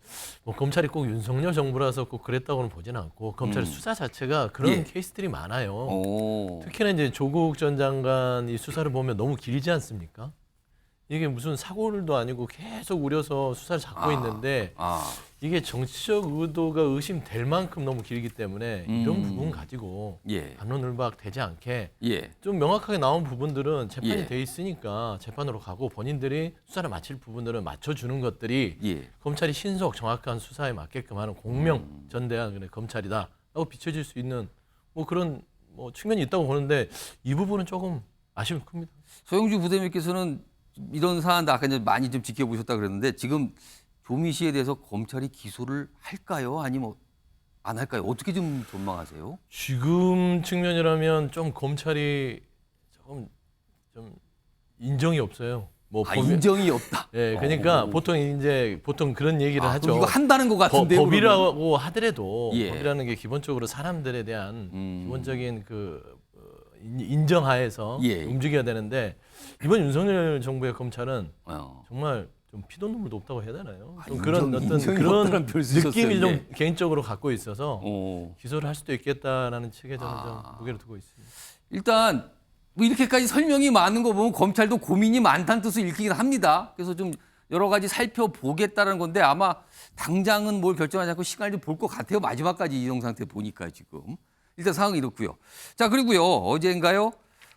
뭐 검찰이 꼭 윤석열 정부라서 꼭 그랬다고는 보지는 않고 검찰의 수사 자체가 그런 케이스들이 많아요. 특히나 이제 조국 전 장관 이 수사를 보면 너무 길지 않습니까? 이게 무슨 사고도 아니고 계속 우려서 수사를 잡고 있는데 이게 정치적 의도가 의심될 만큼 너무 길기 때문에 이런 부분 가지고 반론을박 되지 않게 좀 명확하게 나온 부분들은 재판이 돼 있으니까 재판으로 가고 본인들이 수사를 마칠 부분들은 맞춰주는 것들이 검찰이 신속 정확한 수사에 맞게끔 하는 공명 전대한 검찰이다라고 비춰질 수 있는 뭐 그런 뭐 측면이 있다고 보는데 이 부분은 조금 아쉬움이 큽니다. 소용주 부대변인께서는 이런 사안도 아까 이제 많이 좀 지켜보셨다 그랬는데 지금 조민 씨에 대해서 검찰이 기소를 할까요? 아니면 안 할까요? 어떻게 좀 전망하세요? 지금 측면이라면 좀 검찰이 조금 좀 인정이 없어요. 뭐 인정이 없다. 네, 그러니까 보통 그런 얘기를 하죠. 이거 한다는 것 같은데 법이라고 하더라도 법이라는 게 기본적으로 사람들에 대한 기본적인 그 인정하에서 움직여야 되는데 이번 윤석열 정부의 검찰은 정말 좀 피도 눈물도 없다고 해야 되나요? 그런 느낌이 좀 개인적으로 갖고 있어서 기소를 할 수도 있겠다라는 측에 저는 좀 무게를 두고 있습니다. 일단 뭐 이렇게까지 설명이 많은 거 보면 검찰도 고민이 많다는 뜻을 읽히긴 합니다. 그래서 좀 여러 가지 살펴보겠다는 건데 아마 당장은 뭘 결정하지 않고 시간을 좀 볼 것 같아요. 마지막까지 이런 상태 보니까 지금. 일단 상황이 이렇고요. 자, 그리고요. 어제인가요?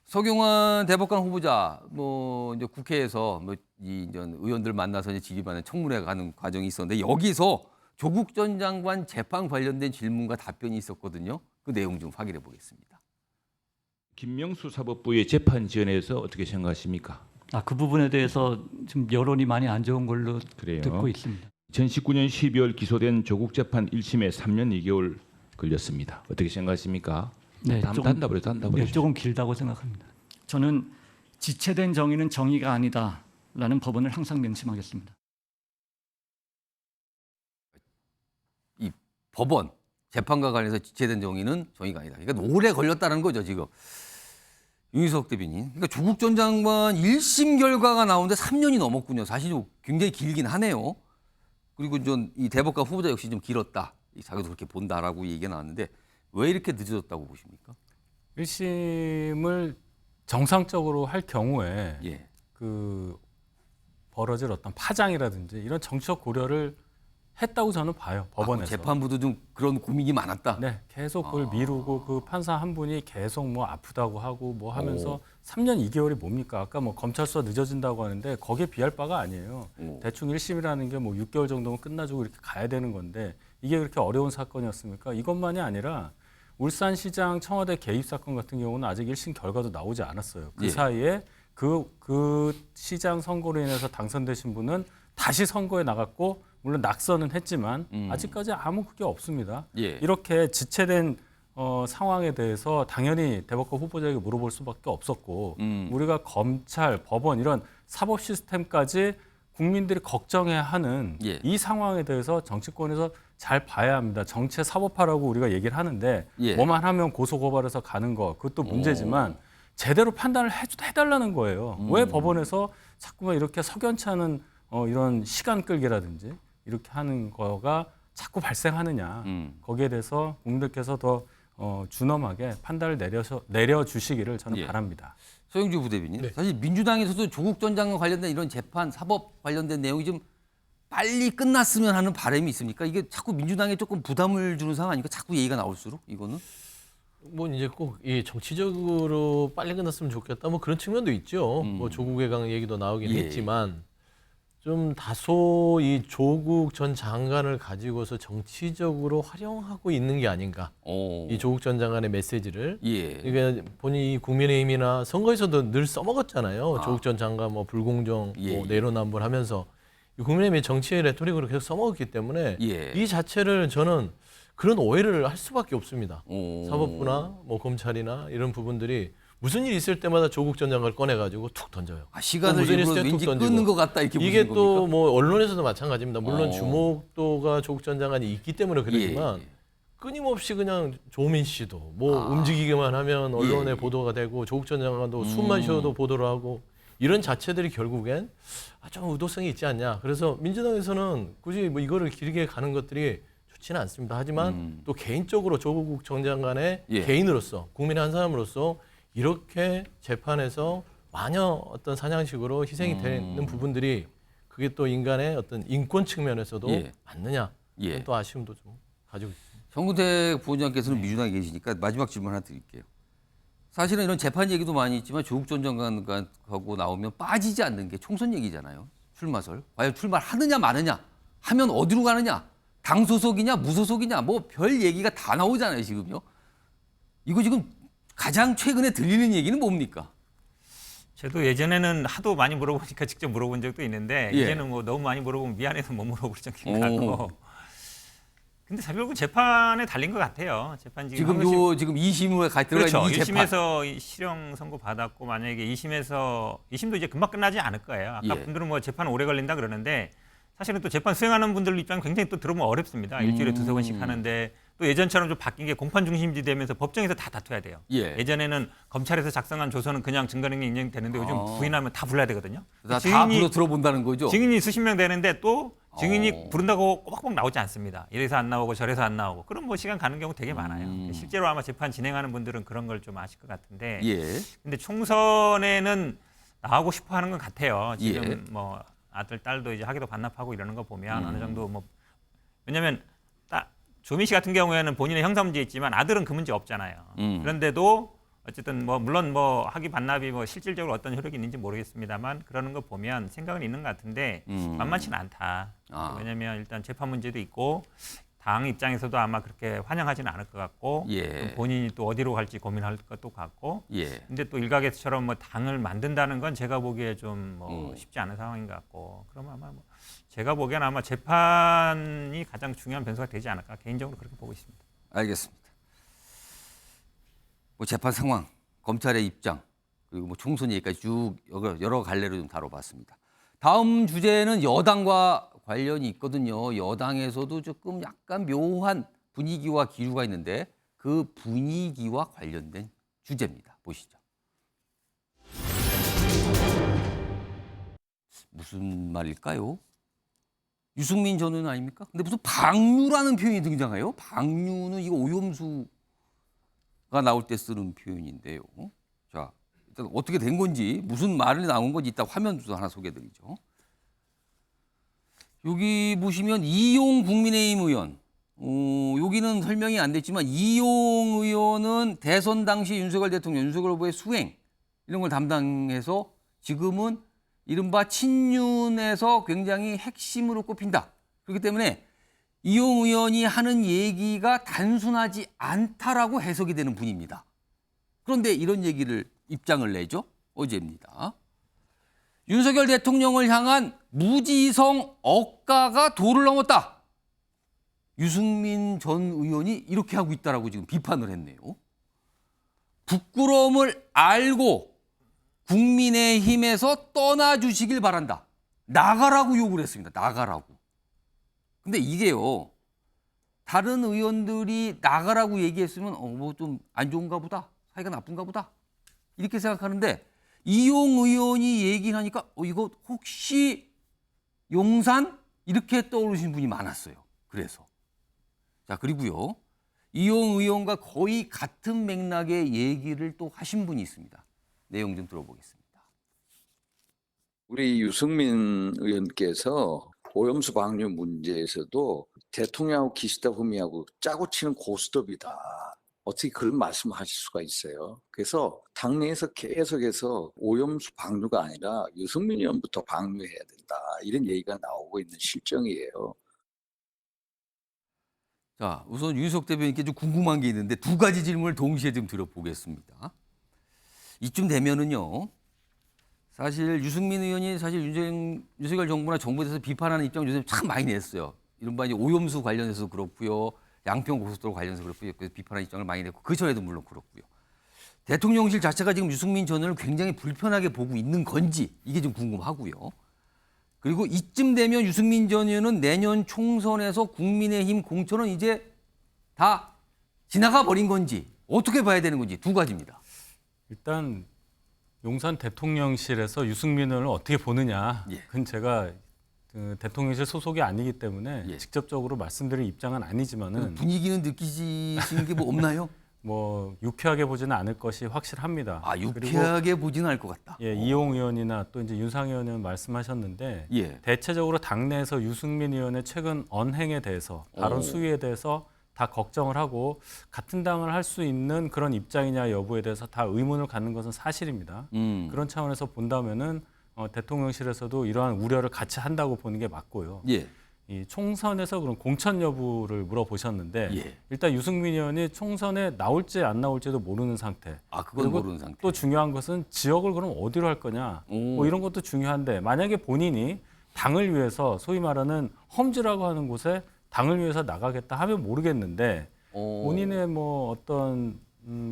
서경환 대법관 후보자 뭐 이제 국회에서 뭐 이 의원들 만나서 이제 질의받는 청문회 가는 과정이 있었는데 여기서 조국 전 장관 재판 관련된 질문과 답변이 있었거든요. 그 내용 좀 확인해 보겠습니다. 김명수 사법부의 재판 지연에서 어떻게 생각하십니까? 그 부분에 대해서 지금 여론이 많이 안 좋은 걸로 듣고 있습니다. 2019년 12월 기소된 조국 재판 1심에 3년 2개월 걸렸습니다. 어떻게 생각하십니까? 네, 단답을 조금 길다고 생각합니다. 저는 지체된 정의는 정의가 아니다라는 법원을 항상 명심하겠습니다. 이 법원 재판과 관련해서 지체된 정의는 정의가 아니다. 그러니까 오래 걸렸다는 거죠 지금. 윤희석 대변인. 그러니까 조국 전 장관 1심 결과가 나오는데 3년이 넘었군요. 사실 굉장히 길긴 하네요. 그리고 좀 이 대법관 후보자 역시 좀 길었다. 자기도 그렇게 본다라고 얘기가 나왔는데 왜 이렇게 늦어졌다고 보십니까? 1심을 정상적으로 할 경우에 그 벌어질 어떤 파장이라든지 이런 정치적 고려를 했다고 저는 봐요. 법원에서. 재판부도 좀 그런 고민이 많았다. 네, 계속 그걸 미루고 그 판사 한 분이 계속 뭐 아프다고 하고 뭐 하면서 3년 2개월이 뭡니까? 아까 뭐 검찰 수사 늦어진다고 하는데 거기에 비할 바가 아니에요. 대충 1심이라는 게 뭐 6개월 정도면 끝나주고 이렇게 가야 되는 건데 이게 그렇게 어려운 사건이었습니까? 이것만이 아니라 울산시장 청와대 개입 사건 같은 경우는 아직 1심 결과도 나오지 않았어요. 그 사이에 그 시장 선거로 인해서 당선되신 분은 다시 선거에 나갔고 물론 낙선은 했지만 아직까지 아무 그게 없습니다. 이렇게 지체된 상황에 대해서 당연히 대법관 후보자에게 물어볼 수밖에 없었고 우리가 검찰, 법원 이런 사법 시스템까지 국민들이 걱정해야 하는 이 상황에 대해서 정치권에서 잘 봐야 합니다. 정체 사법화라고 우리가 얘기를 하는데 뭐만 하면 고소고발해서 가는 거 그것도 문제지만 제대로 판단을 해달라는 거예요. 왜 법원에서 자꾸만 이렇게 석연치 않은 이런 시간 끌기라든지 이렇게 하는 거가 자꾸 발생하느냐. 거기에 대해서 국민들께서 더 준엄하게 판단을 내려주시기를 저는 바랍니다. 서영주 부대변인. 사실 민주당에서도 조국 전 장관 관련된 이런 재판, 사법 관련된 내용이 좀 빨리 끝났으면 하는 바람이 있습니까? 이게 자꾸 민주당에 조금 부담을 주는 상황 아닙니까? 자꾸 얘기가 나올수록 이거는? 뭐 이제 꼭 이 정치적으로 빨리 끝났으면 좋겠다 뭐 그런 측면도 있죠. 뭐 조국 외강 얘기도 나오긴 했지만 좀 다소 이 조국 전 장관을 가지고서 정치적으로 활용하고 있는 게 아닌가. 이 조국 전 장관의 메시지를. 그러니까 본인이 국민의힘이나 선거에서도 늘 써먹었잖아요. 조국 전 장관 뭐 불공정, 뭐 내로남불 하면서 국민의힘이 정치의 레토릭으로 계속 써먹었기 때문에 이 자체를 저는 그런 오해를 할 수밖에 없습니다. 사법부나 뭐 검찰이나 이런 부분들이 무슨 일 있을 때마다 조국 전 장관을 꺼내가지고 툭 던져요. 시간을 일부러 왠지 끄는 것 같다 이렇게 이게 보시는 또 겁니까? 뭐 언론에서도 마찬가지입니다. 물론 주목도가 조국 전 장관이 있기 때문에 그렇지만 끊임없이 그냥 조민 씨도 뭐 움직이기만 하면 언론에 보도가 되고 조국 전 장관도 숨만 쉬어도 보도를 하고 이런 자체들이 결국엔 좀 의도성이 있지 않냐. 그래서 민주당에서는 굳이 뭐 이거를 길게 가는 것들이 좋지는 않습니다. 하지만 또 개인적으로 조국 전 장관의 개인으로서 국민의 한 사람으로서 이렇게 재판에서 마녀 어떤 사냥식으로 희생이 되는 부분들이 그게 또 인간의 어떤 인권 측면에서도 맞느냐. 또 아쉬움도 좀 가지고 있습니다. 정근택 부원장께서는 민주당에 계시니까 마지막 질문 하나 드릴게요. 사실은 이런 재판 얘기도 많이 있지만 조국 전 장관하고 나오면 빠지지 않는 게 총선 얘기잖아요. 출마설. 과연 출마하느냐 마느냐. 하면 어디로 가느냐. 당 소속이냐 무소속이냐 뭐 별 얘기가 다 나오잖아요 지금요. 이거 지금 가장 최근에 들리는 얘기는 뭡니까? 저도 예전에는 하도 많이 물어보니까 직접 물어본 적도 있는데 이제는 뭐 너무 많이 물어보면 미안해서 못 물어볼 정도인 것 같고. 근데 결국 재판에 달린 것 같아요. 재판 지금 2심에 들어가 그렇죠. 있는 이 재판. 1심에서 실형 선고 받았고 만약에 2심도 이제 금방 끝나지 않을 거예요. 아까 분들은 뭐 재판 오래 걸린다 그러는데 사실은 또 재판 수행하는 분들 입장은 굉장히 또 들어보면 어렵습니다. 일주일에 2-3번씩 하는데 또 예전처럼 좀 바뀐 게 공판 중심제 되면서 법정에서 다 다퉈야 돼요. 예전에는 검찰에서 작성한 조서는 그냥 증거능력 인정되는데 요즘 부인하면 다 불러야 되거든요. 다 불러 들어본다는 거죠. 증인이 수십 명 되는데 또 증인이 부른다고 꼬박꼬박 나오지 않습니다. 이래서 안 나오고 저래서 안 나오고. 그럼 뭐 시간 가는 경우 되게 많아요. 실제로 아마 재판 진행하는 분들은 그런 걸 좀 아실 것 같은데. 근데 총선에는 나오고 싶어 하는 것 같아요. 지금 뭐 아들, 딸도 이제 학위도 반납하고 이러는 거 보면 어느 정도 뭐 왜냐면 조민 씨 같은 경우에는 본인의 형사 문제 있지만 아들은 그 문제 없잖아요. 그런데도 어쨌든 뭐 물론 뭐 학위 반납이 뭐 실질적으로 어떤 효력이 있는지 모르겠습니다만 그러는 거 보면 생각은 있는 것 같은데 만만치는 않다. 왜냐면 일단 재판 문제도 있고 당 입장에서도 아마 그렇게 환영하지는 않을 것 같고 예. 본인이 또 어디로 갈지 고민할 것도 같고 예. 근데 또 일각에서처럼 뭐 당을 만든다는 건 제가 보기에 좀 뭐 쉽지 않은 상황인 것 같고 그러면 아마 뭐 제가 보기에는 아마 재판이 가장 중요한 변수가 되지 않을까 개인적으로 그렇게 보고 있습니다. 알겠습니다. 뭐 재판 상황, 검찰의 입장, 그리고 뭐 총선 얘기까지 쭉 여러 갈래로 좀 다뤄봤습니다. 다음 주제는 여당과 관련이 있거든요. 여당에서도 조금 약간 묘한 분위기와 기류가 있는데 그 분위기와 관련된 주제입니다. 보시죠. 무슨 말일까요? 유승민 전 의원 아닙니까? 근데 무슨 방류라는 표현이 등장해요. 방류는 이거 오염수가 나올 때 쓰는 표현인데요. 자, 일단 어떻게 된 건지 무슨 말이 나온 건지 이따 화면도 하나 소개해드리죠. 여기 보시면 이용 국민의힘 의원, 여기는 설명이 안 됐지만 이용 의원은 대선 당시 윤석열 대통령, 윤석열 후보의 수행 이런 걸 담당해서 지금은 이른바 친윤에서 굉장히 핵심으로 꼽힌다. 그렇기 때문에 이용 의원이 하는 얘기가 단순하지 않다라고 해석이 되는 분입니다. 그런데 이런 얘기를 입장을 내죠. 어제입니다. 윤석열 대통령을 향한 무지성 억가가 도를 넘었다. 유승민 전 의원이 이렇게 하고 있다라고 지금 비판을 했네요. 부끄러움을 알고 국민의힘에서 떠나주시길 바란다. 나가라고 요구를 했습니다. 나가라고. 근데 이게요. 다른 의원들이 나가라고 얘기했으면 뭐 좀 안 좋은가 보다. 사이가 나쁜가 보다. 이렇게 생각하는데 이용 의원이 얘기를 하니까 이거 혹시 용산? 이렇게 떠오르시는 분이 많았어요. 그래서. 자, 그리고요. 이용 의원과 거의 같은 맥락의 얘기를 또 하신 분이 있습니다. 내용 좀 들어보겠습니다. 우리 유승민 의원께서 오염수 방류 문제에서도 대통령하고 기시다 후미하고 짜고 치는 고스톱이다. 어떻게 그런 말씀하실 수가 있어요. 그래서 당내에서 계속해서 오염수 방류가 아니라 유승민 의원부터 방류해야 된다. 이런 얘기가 나오고 있는 실정이에요. 자, 우선 윤석 대변인께 좀 궁금한 게 있는데 두 가지 질문을 동시에 좀 들어보겠습니다. 이쯤 되면은요. 사실 유승민 의원이 사실 윤석열 정부나 정부에 대해서 비판하는 입장을 요새 참 많이 냈어요. 이른바 이제 오염수 관련해서 그렇고요. 양평 고속도로 관련해서 그렇고요. 그래서 비판하는 입장을 많이 냈고 그 전에도 물론 그렇고요. 대통령실 자체가 지금 유승민 전 의원을 굉장히 불편하게 보고 있는 건지 이게 좀 궁금하고요. 그리고 이쯤 되면 유승민 전 의원은 내년 총선에서 국민의힘 공천은 이제 다 지나가 버린 건지 어떻게 봐야 되는 건지 두 가지입니다. 일단 용산 대통령실에서 유승민 의원을 어떻게 보느냐. 그건 제가 대통령실 소속이 아니기 때문에 직접적으로 말씀드릴 입장은 아니지만은 분위기는 느끼시는 게 뭐 없나요? 뭐 유쾌하게 보지는 않을 것이 확실합니다. 아, 유쾌하게 보지는 않을 것 같다. 예, 이용 의원이나 또 이제 윤상현 의원 말씀하셨는데 대체적으로 당내에서 유승민 의원의 최근 언행에 대해서 발언 수위에 대해서 다 걱정을 하고 같은 당을 할 수 있는 그런 입장이냐 여부에 대해서 다 의문을 갖는 것은 사실입니다. 그런 차원에서 본다면은 대통령실에서도 이러한 우려를 같이 한다고 보는 게 맞고요. 이 총선에서 그런 공천 여부를 물어보셨는데 일단 유승민 의원이 총선에 나올지 안 나올지도 모르는 상태. 아, 그건 모르는 상태. 또 중요한 것은 지역을 그럼 어디로 할 거냐. 뭐 이런 것도 중요한데 만약에 본인이 당을 위해서 소위 말하는 험지라고 하는 곳에 당을 위해서 나가겠다 하면 모르겠는데 본인의 뭐 어떤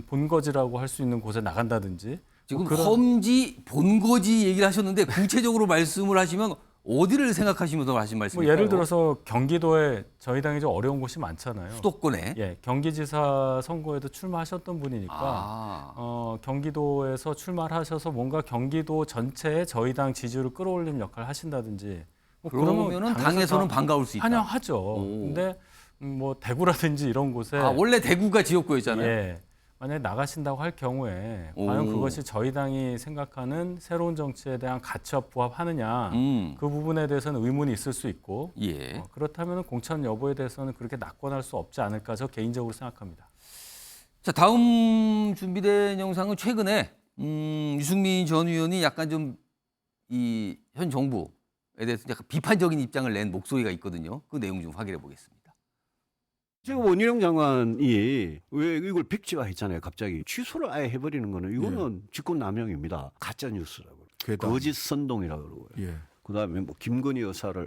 본거지라고 할 수 있는 곳에 나간다든지 지금 뭐 험지, 본거지 얘기를 하셨는데 구체적으로 말씀을 하시면 어디를 생각하시면서 하신 말씀일까요? 뭐 예를 들어서 경기도에 저희 당이 좀 어려운 곳이 많잖아요. 수도권에? 예, 경기지사 선거에도 출마하셨던 분이니까 경기도에서 출마를 하셔서 뭔가 경기도 전체에 저희 당 지지율을 끌어올리는 역할을 하신다든지 뭐 그러면은 당에서는 반가울 수 있다. 환영하죠. 근데 뭐 대구라든지 이런 곳에 원래 대구가 지역구였잖아요. 예. 만약에 나가신다고 할 경우에 과연 그것이 저희 당이 생각하는 새로운 정치에 대한 가치와 부합하느냐 그 부분에 대해서는 의문이 있을 수 있고 그렇다면 공천 여부에 대해서는 그렇게 낙관할 수 없지 않을까 저 개인적으로 생각합니다. 자, 다음 준비된 영상은 최근에 유승민 전 의원이 약간 좀 이 현 정부에 대해서 약간 비판적인 입장을 낸 목소리가 있거든요. 그 내용 좀 확인해 보겠습니다. 지금 원희룡 장관이 왜 이걸 백지화했잖아요. 갑자기 취소를 아예 해버리는 거는 이거는 직권남용입니다. 가짜 뉴스라고, 거짓 선동이라고 그러고요. 그다음에 뭐 김건희 여사를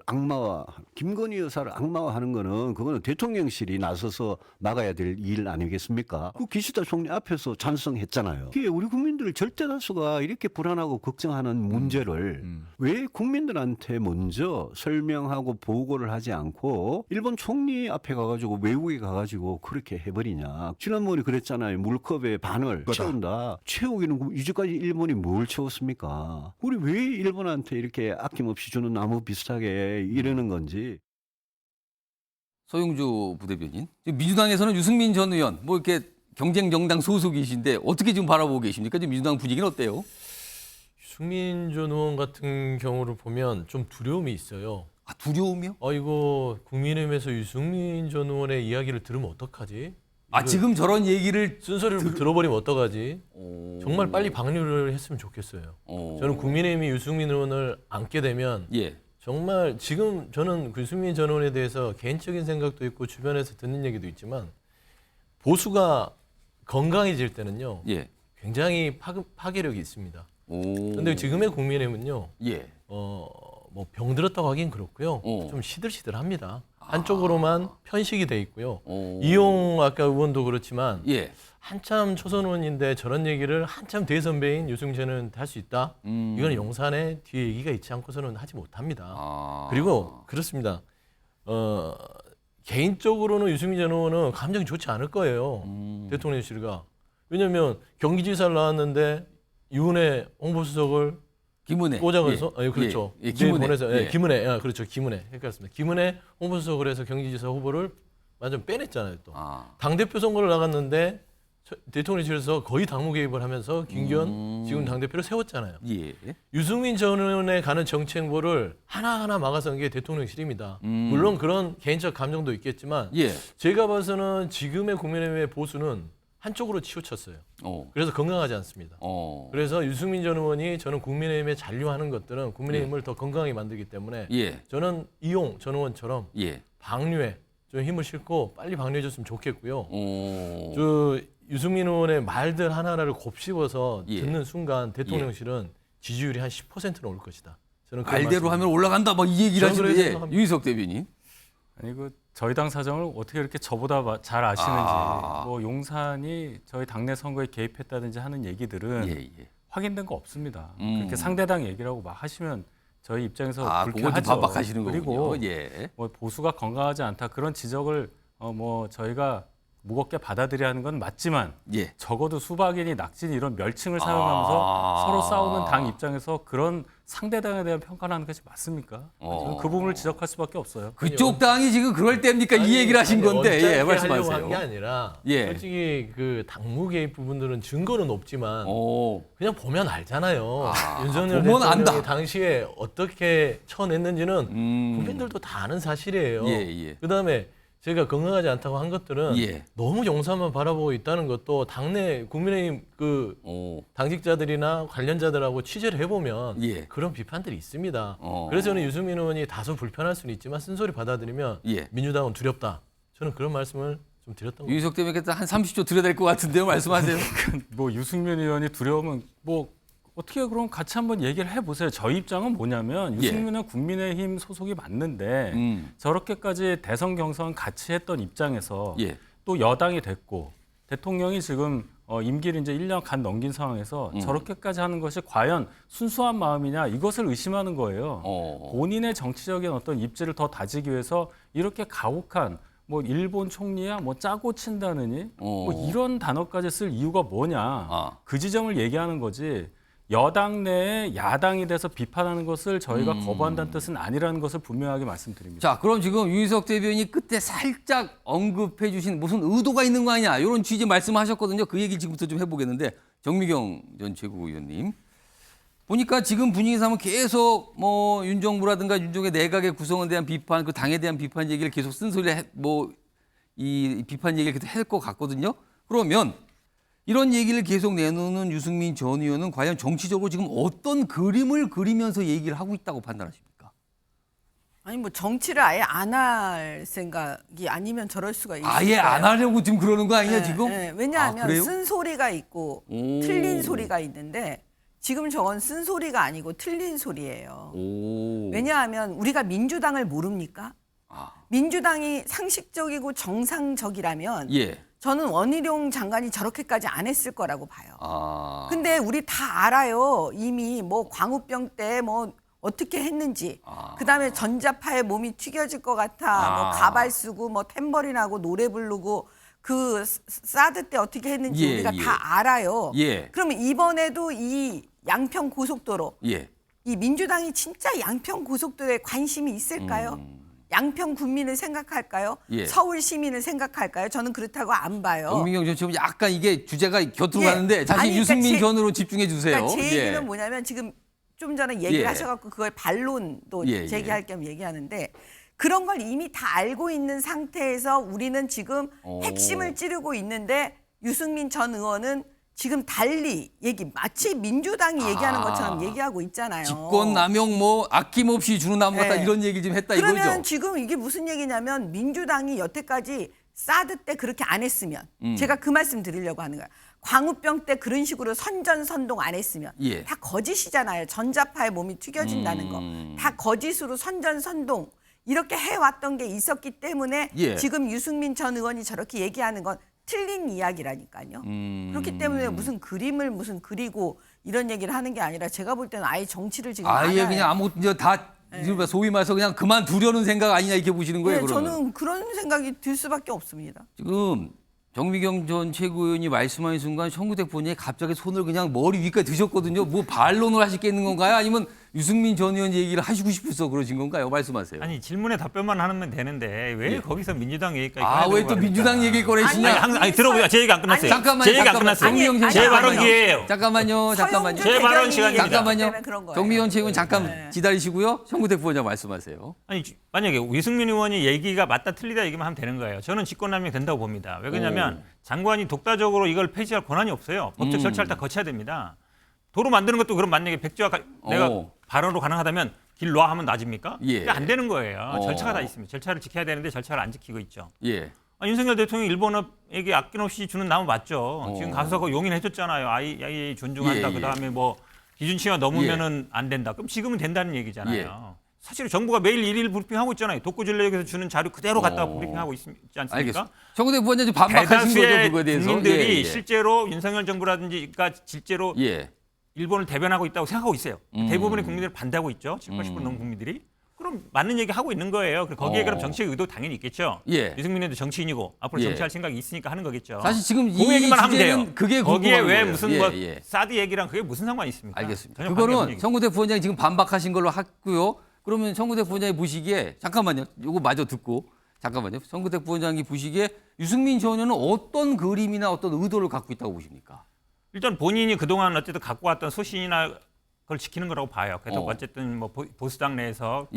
악마화하는 거는 그거는 대통령실이 나서서 막아야 될 일 아니겠습니까? 그 기시다 총리 앞에서 찬성했잖아요. 이게 우리 국민들 절대 다수가 이렇게 불안하고 걱정하는 문제를 왜 국민들한테 먼저 설명하고 보고를 하지 않고 일본 총리 앞에 가가지고 외국에 가가지고 그렇게 해버리냐. 지난번에 그랬잖아요. 물컵에 반을 채운다. 채우기는 이제까지 일본이 뭘 채웠습니까? 우리 왜 일본한테 이렇게 아낌없이 주는 나무 비슷하게 이러는 건지. 서용주 부대변인, 민주당에서는 유승민 전 의원 뭐 이렇게 경쟁 정당 소속이신데 어떻게 지금 바라보고 계십니까? 지금 민주당 분위기는 어때요? 유승민 전 의원 같은 경우를 보면 좀 두려움이 있어요. 아, 두려움이요? 이거 국민의힘에서 유승민 전 의원의 이야기를 들으면 어떡하지? 지금 저런 얘기를 순서를 들어버리면 어떡하지? 정말 빨리 방류를 했으면 좋겠어요. 저는 국민의힘이 유승민 의원을 안게 되면 정말 지금 저는 유승민 전 의원에 대해서 개인적인 생각도 있고 주변에서 듣는 얘기도 있지만 보수가 건강해질 때는요 굉장히 파괴력이 있습니다. 그런데 지금의 국민의힘은요 뭐 병들었다고 하긴 그렇고요 좀 시들시들합니다. 한쪽으로만 편식이 돼 있고요. 이용 아까 의원도 그렇지만 한참 초선 의원인데 저런 얘기를 한참 대선배인 유승민 전 의원한테 할 수 있다. 이건 용산에 뒤에 얘기가 있지 않고서는 하지 못합니다. 그리고 그렇습니다. 개인적으로는 유승민 전 의원은 감정이 좋지 않을 거예요. 대통령실과. 왜냐하면 경기지사를 나왔는데 유은혜 홍보수석을 김은혜 꽂아서 그렇죠. 김은혜 김은혜 그렇죠. 김은혜 헷갈렸습니다. 김은혜 홍보수석을 해서 경기지사 후보를 완전 빼냈잖아요. 또 당대표 선거를 나갔는데 대통령실에서 거의 당무 개입을 하면서 김기현 지금 당대표를 세웠잖아요. 유승민 전 의원에 가는 정책 행보를 하나하나 막아서는 게 대통령실입니다. 물론 그런 개인적 감정도 있겠지만 제가 봐서는 지금의 국민의힘의 보수는 한쪽으로 치우쳤어요. 그래서 건강하지 않습니다. 그래서 유승민 전 의원이 저는 국민의힘에 잔류하는 것들은 국민의힘을 더 건강하게 만들기 때문에 저는 이용 전 의원처럼 방류에 좀 힘을 싣고 빨리 방류해줬으면 좋겠고요. 저 유승민 의원의 말들 하나하나를 곱씹어서 듣는 순간 대통령실은 지지율이 한 10%는 올 것이다. 저는 말대로 하면 올라간다. 뭐 이 얘기를 하시는데 유희석 대변인. 아니 저희 당 사정을 어떻게 이렇게 저보다 잘 아시는지 뭐 용산이 저희 당내 선거에 개입했다든지 하는 얘기들은 확인된 거 없습니다. 그렇게 상대당 얘기라고 막 하시면 저희 입장에서 불쾌하죠. 반박하시는 그리고 거군요. 뭐 보수가 건강하지 않다 그런 지적을 뭐 저희가 무겁게 받아들여야 하는 건 맞지만 적어도 수박이니 낙지니 이런 멸칭을 사용하면서 서로 싸우는 당 입장에서 그런 상대당에 대한 평가를 하는 것이 맞습니까? 저는 그 부분을 지적할 수밖에 없어요. 그쪽 당이 지금 그럴 때입니까? 이 얘기를 하신 건데 말씀하세요. 하려고 한 게 아니라 솔직히 그 당무 개입 부분들은 증거는 없지만 그냥 보면 알잖아요. 윤석열 대통령이 당시에 어떻게 쳐냈는지는 국민들도 다 아는 사실이에요. 그다음에 제가 건강하지 않다고 한 것들은 너무 용산만 바라보고 있다는 것도 당내 국민의힘 그 당직자들이나 관련자들하고 취재를 해보면 그런 비판들이 있습니다. 그래서 저는 유승민 의원이 다소 불편할 수는 있지만 쓴소리 받아들이면 민주당은 두렵다. 저는 그런 말씀을 좀 드렸던 거예요. 유희석 대변인 한 30초 드려야 될 것 같은데요. 말씀하세요. 뭐 유승민 의원이 두려우면 뭐 어떻게 그럼 같이 한번 얘기를 해보세요. 저희 입장은 뭐냐면 유승민은 국민의힘 소속이 맞는데 저렇게까지 대선 경선 같이 했던 입장에서 또 여당이 됐고 대통령이 지금 임기를 이제 1년 간 넘긴 상황에서 저렇게까지 하는 것이 과연 순수한 마음이냐 이것을 의심하는 거예요. 본인의 정치적인 어떤 입지를 더 다지기 위해서 이렇게 가혹한 뭐 일본 총리야 뭐 짜고 친다느니 뭐 이런 단어까지 쓸 이유가 뭐냐 그 지점을 얘기하는 거지. 여당 내에 야당이 돼서 비판하는 것을 저희가 거부한다는 뜻은 아니라는 것을 분명하게 말씀드립니다. 자, 그럼 지금 유희석 대변인이 끝에 살짝 언급해 주신 무슨 의도가 있는 거 아니냐 이런 취지 말씀하셨거든요. 그 얘기 지금부터 좀 해보겠는데 정미경 전 최고위원님. 보니까 지금 분위기상은 계속 뭐 윤정부라든가 윤종의 내각의 구성에 대한 비판, 그 당에 대한 비판 얘기를 계속 쓴소리 이 비판 얘기를 계속 할 것 같거든요. 그러면 이런 얘기를 계속 내놓는 유승민 전 의원은 과연 정치적으로 지금 어떤 그림을 그리면서 얘기를 하고 있다고 판단하십니까? 아니 뭐 정치를 아예 안 할 생각이 아니면 저럴 수가 있어요. 아예 안 하려고 지금 그러는 거 아니냐 네, 지금? 네. 왜냐하면 그래요? 쓴소리가 있고 오. 틀린 소리가 있는데 지금 저건 쓴소리가 아니고 틀린 소리예요. 오. 왜냐하면 우리가 민주당을 모릅니까? 민주당이 상식적이고 정상적이라면 예. 저는 원희룡 장관이 저렇게까지 안 했을 거라고 봐요. 아. 근데 우리 다 알아요. 이미 뭐 광우병 때 뭐 어떻게 했는지. 그다음에 전자파에 몸이 튀겨질 것 같아. 뭐 가발 쓰고 뭐 탬버린하고 노래 부르고 그 사드 때 어떻게 했는지 예, 우리가 예. 다 알아요. 예. 그러면 이번에도 이 양평 고속도로 예. 이 민주당이 진짜 양평 고속도로에 관심이 있을까요? 양평 국민을 생각할까요? 예. 서울 시민을 생각할까요? 저는 그렇다고 안 봐요. 정민경 전 지금 약간 이게 주제가 곁으로 예. 가는데 다시 아니, 유승민 그러니까 전으로 집중해 주세요. 그러니까 제 얘기는 예. 뭐냐면 지금 좀 전에 얘기를 예. 하셔갖고 그걸 반론도 예, 제기할 겸 얘기하는데 그런 걸 이미 다 알고 있는 상태에서 우리는 지금 핵심을 찌르고 있는데 유승민 전 의원은 지금 달리 마치 민주당이 얘기하는 것처럼 얘기하고 있잖아요. 직권 남용 뭐 아낌없이 주는 나무 같다 네. 이런 얘기 좀 했다 그러면 이거죠. 지금 이게 무슨 얘기냐면 민주당이 여태까지 사드 때 그렇게 안 했으면 제가 그 말씀 드리려고 하는 거야. 광우병 때 그런 식으로 선전선동 안 했으면 예. 다 거짓이잖아요. 전자파에 몸이 튀겨진다는 거. 다 거짓으로 선전선동 이렇게 해왔던 게 있었기 때문에 예. 지금 유승민 전 의원이 저렇게 얘기하는 건 틀린 이야기라니까요. 그렇기 때문에 무슨 그림을 무슨 그리고 이런 얘기를 하는 게 아니라 제가 볼 때는 아예 정치를 지금 안 아예 해요. 그냥 아무 이제 다 소위 말해서 그냥 그만두려는 생각 아니냐 이렇게 보시는 거예요. 네, 그러면. 저는 그런 생각이 들 수밖에 없습니다. 지금 정미경 전 최고위원이 말씀하는 순간 청구택 본인이 갑자기 손을 그냥 머리 위까지 드셨거든요. 뭐 반론을 하시겠는 건가요? 아니면 유승민 전 의원 얘기를 하시고 싶어서 그러신 건가요? 말씀하세요. 아니 질문에 답변만 하면 되는데 왜 예. 거기서 민주당 얘기까지 왜 또 민주당 얘기 꺼내시냐? 아니 들어보세요. 제 얘기 안 끝났어요. 잠깐만요. 제 얘기 안 끝났어요. 제 발언 기회예요. 잠깐만요. 제 발언 시간입니다. 잠깐만요. 정미경 최고위원 잠깐 기다리시고요. 청구택 부원장 말씀하세요. 아니 만약에 유승민 의원이 얘기가 맞다 틀리다 얘기만 하면 되는 거예요. 저는 직권남용 된다고 봅니다. 왜 그러냐면 장관이 독자적으로 이걸 폐지할 권한이 없어요. 법적 절차를 다 거쳐야 됩니다. 도로 만드는 것도 그럼 만약에 백지화 내가 발언으로 가능하다면 길 놔 하면 놔집니까? 예. 그게 안 되는 거예요. 절차가 다 있습니다. 절차를 지켜야 되는데 절차를 안 지키고 있죠. 예. 윤석열 대통령이 일본업에게 아낌없이 주는 나무 맞죠. 지금 가서 용인해줬잖아요. 아이 존중한다. 예. 그다음에 뭐 기준치가 넘으면은 안 된다. 그럼 지금은 된다는 얘기잖아요. 사실 정부가 매일 일일 브리핑하고 있잖아요. 독고진료역에서 주는 자료 그대로 갖다가 브리핑하고 있지 않습니까? 알겠습니다. 청구대 부원장님 반박하신 거죠, 그거에 대해서. 국민들이 실제로 윤석열 정부라든지가 실제로 일본을 대변하고 있다고 생각하고 있어요. 대부분의 국민들이 반대하고 있죠. 70, 80% 넘는 국민들이. 그럼 맞는 얘기 하고 있는 거예요. 거기에 그럼 정치의 의도 당연히 있겠죠. 유승민도 정치인이고 앞으로 정치할 생각이 있으니까 하는 거겠죠. 사실 지금 그 얘기만 하면 돼요. 주제는 그게 거기에 궁금한 왜 거예요. 무슨 뭐 사드 얘기랑 그게 무슨 상관이 있습니까? 알겠습니다. 그거는 청구대 부원장이 지금 반박하신 걸로 했고요. 그러면 청구대 부원장이 보시기에 잠깐만요. 이거 마저 듣고 잠깐만요. 청구대 부원장이 보시기에 유승민 전 의원은 어떤 그림이나 어떤 의도를 갖고 있다고 보십니까? 일단 본인이 그동안 어쨌든 갖고 왔던 소신이나 그걸 지키는 거라고 봐요. 그래서 어쨌든 뭐 보수당 내에서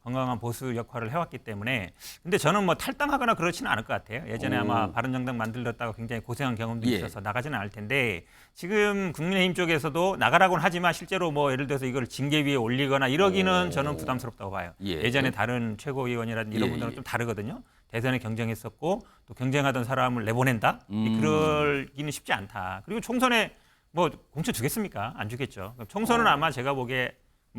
건강한 보수 역할을 해왔기 때문에. 근데 저는 뭐 탈당하거나 그렇지는 않을 것 같아요. 예전에 아마 바른정당 만들었다가 굉장히 고생한 경험도 있어서 나가지는 않을 텐데 지금 국민의힘 쪽에서도 나가라고는 하지만 실제로 뭐 예를 들어서 이걸 징계 위에 올리거나 이러기는 저는 부담스럽다고 봐요. 예전에 다른 최고위원이라든지 이런 분들은 좀 다르거든요. 대선에 경쟁했었고 또 경쟁하던 사람을 내보낸다? 그러기는 쉽지 않다. 그리고 총선에 뭐 공천 주겠습니까? 안 주겠죠. 총선은 아마 제가 보기에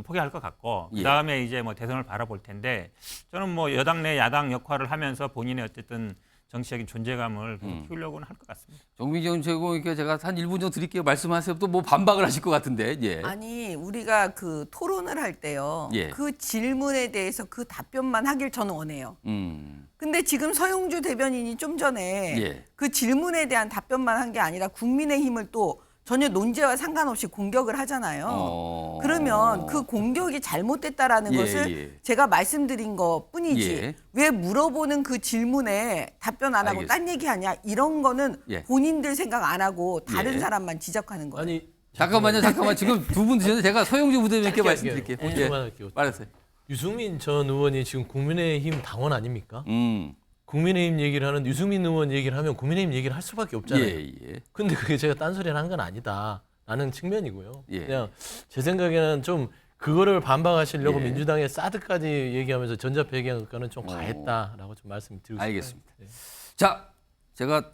포기할 것 같고 그다음에 이제 뭐 대선을 바라볼 텐데 저는 뭐 여당 내 야당 역할을 하면서 본인의 어쨌든 정치적인 존재감을 키우려고는 할 것 같습니다. 정미경 최고위원께 제가 한 1분 정도 드릴게요. 말씀하세요. 또 뭐 반박을 하실 것 같은데. 아니 우리가 그 토론을 할 때요. 그 질문에 대해서 그 답변만 하길 저는 원해요. 근데 지금 서용주 대변인이 좀 전에 그 질문에 대한 답변만 한 게 아니라 국민의힘을 또 전혀 논제와 상관없이 공격을 하잖아요. 그러면 그 공격이 잘못됐다라는 것을 제가 말씀드린 것 뿐이지 왜 물어보는 그 질문에 답변 안 하고 딴 얘기하냐 이런 거는 본인들 생각 안 하고 다른 사람만 지적하는 거예요. 아니 잠깐만 지금 두 분 드셨는데 제가 서용주 부대변인께 말씀드릴게요. 말하세요. 유승민 전 의원이 지금 국민의힘 당원 아닙니까? 국민의힘 얘기를 하는 유승민 의원 얘기를 하면 국민의힘 얘기를 할 수밖에 없잖아요. 근데 그게 제가 딴소리를 한 건 아니다. 라는 측면이고요. 그냥 제 생각에는 좀 그거를 반박하시려고 예. 민주당의 사드까지 얘기하면서 전자표 얘기한 것과는 좀 과했다라고 좀 말씀드리고 싶습니다. 알겠습니다. 자, 제가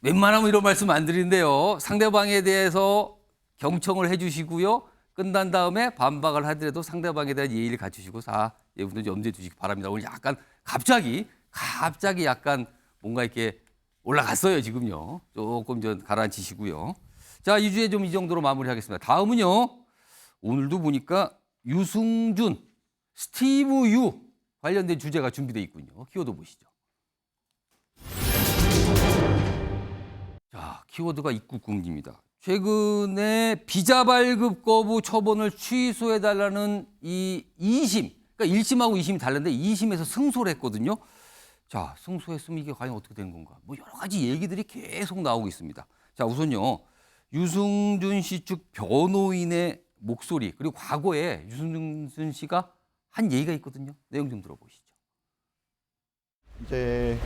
웬만하면 이런 말씀 안 드리는데요. 상대방에 대해서 경청을 해주시고요. 끝난 다음에 반박을 하더라도 상대방에 대한 예의를 갖추시고 여러분들 염두에 두시기 바랍니다. 오늘 약간 갑자기 약간 뭔가 이렇게 올라갔어요, 지금요. 조금 좀 가라앉히시고요. 자, 이 주에 좀 이 정도로 마무리하겠습니다. 다음은요. 오늘도 보니까 유승준, 스티브 유 관련된 주제가 준비되어 있군요. 키워드 보시죠. 자, 키워드가 입국 금지입니다. 최근에 비자 발급 거부 처분을 취소해달라는 이 2심, 그러니까 1심하고 2심이 다른데 2심에서 승소를 했거든요. 자, 승소했으면 이게 과연 어떻게 되는 건가? 뭐 여러 가지 얘기들이 계속 나오고 있습니다. 자, 우선요. 유승준 씨 측 변호인의 목소리, 그리고 과거에 유승준 씨가 한 얘기가 있거든요. 내용 좀 들어보시죠. 이제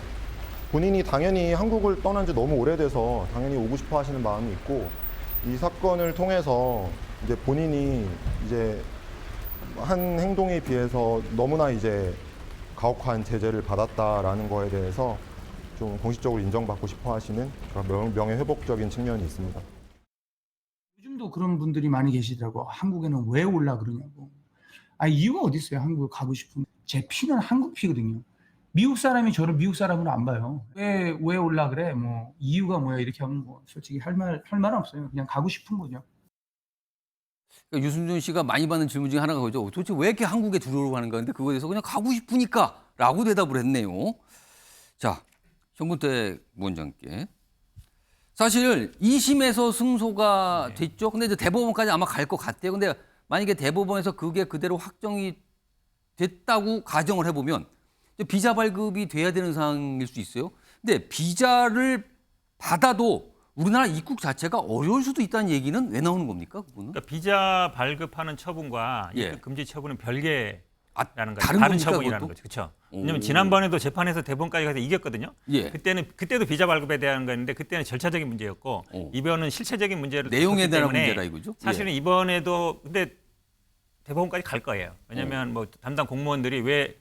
본인이 당연히 한국을 떠난 지 너무 오래돼서 당연히 오고 싶어 하시는 마음이 있고, 이 사건을 통해서 이제 본인이 이제 한 행동에 비해서 너무나 이제 가혹한 제재를 받았다라는 거에 대해서 좀 공식적으로 인정받고 싶어 하시는 명예회복적인 측면이 있습니다. 요즘도 그런 분들이 많이 계시더라고. 한국에는 왜 올라 그러냐고. 이유가 어디 있어요? 한국 가고 싶은. 제 피는 한국 피거든요. 미국 사람이 저를 미국 사람으로 안 봐요. 왜 올라 그래? 뭐 이유가 뭐야? 이렇게 하면 뭐 솔직히 할 말은 없어요. 그냥 가고 싶은 거죠. 그러니까 유승준 씨가 많이 받는 질문 중에 하나가 그죠. 도대체 왜 이렇게 한국에 들어오는가 하는데 그거에 대해서 그냥 가고 싶으니까라고 대답을 했네요. 자, 정근태 부원장께. 사실 2심에서 승소가 됐죠. 근데 이제 대법원까지 아마 갈 것 같대요. 근데 만약에 대법원에서 그게 그대로 확정이 됐다고 가정을 해보면 비자 발급이 돼야 되는 상황일 수 있어요. 근데 비자를 받아도 우리나라 입국 자체가 어려울 수도 있다는 얘기는 왜 나오는 겁니까? 그거는? 그러니까 비자 발급하는 처분과 예. 입국 금지 처분은 별개라는 거죠. 다른 다른 겁니까, 처분이라는 그것도? 거죠. 그렇죠. 왜냐하면 지난번에도 재판에서 대법원까지 가서 이겼거든요. 예. 그때도 비자 발급에 대한 거였는데 그때는 절차적인 문제였고 이번은 실체적인 문제를 내용에 대한 때문에 문제라 이거죠. 사실은 예. 이번에도 근데 대법원까지 갈 거예요. 왜냐하면 뭐 담당 공무원들이 왜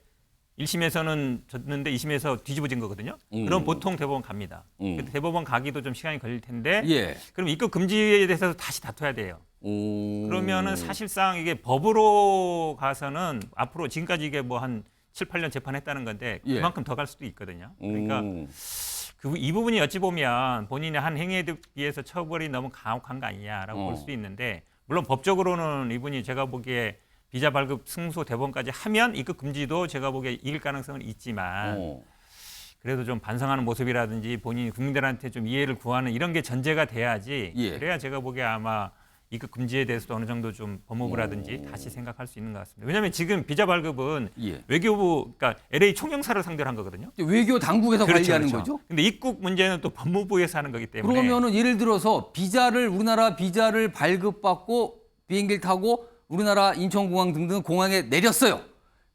1심에서는 졌는데 2심에서 뒤집어진 거거든요. 그럼 보통 대법원 갑니다. 근데 대법원 가기도 좀 시간이 걸릴 텐데 예. 그럼 입국 금지에 대해서 다시 다퉈야 돼요. 그러면은 사실상 이게 법으로 가서는 앞으로 지금까지 이게 뭐 한 7, 8년 재판했다는 건데 예. 그만큼 더 갈 수도 있거든요. 그러니까 이 부분이 어찌 보면 본인의 한 행위에 비해서 처벌이 너무 가혹한 거 아니냐라고 볼 수도 있는데 물론 법적으로는 이분이 제가 보기에 비자 발급 승소 대법원까지 하면 입국 금지도 제가 보기에 이길 가능성은 있지만 그래도 좀 반성하는 모습이라든지 본인이 국민들한테 좀 이해를 구하는 이런 게 전제가 돼야지 그래야 제가 보기에 아마 입국 금지에 대해서도 어느 정도 좀 법무부라든지 다시 생각할 수 있는 것 같습니다. 왜냐하면 지금 비자 발급은 외교부, 그러니까 LA 총영사를 상대로 한 거거든요. 외교 당국에서 관리하는 거죠. 근데 입국 문제는 또 법무부에서 하는 거기 때문에. 그러면은 예를 들어서 우리나라 비자를 발급받고 비행기를 타고 우리나라 인천공항 등등 공항에 내렸어요.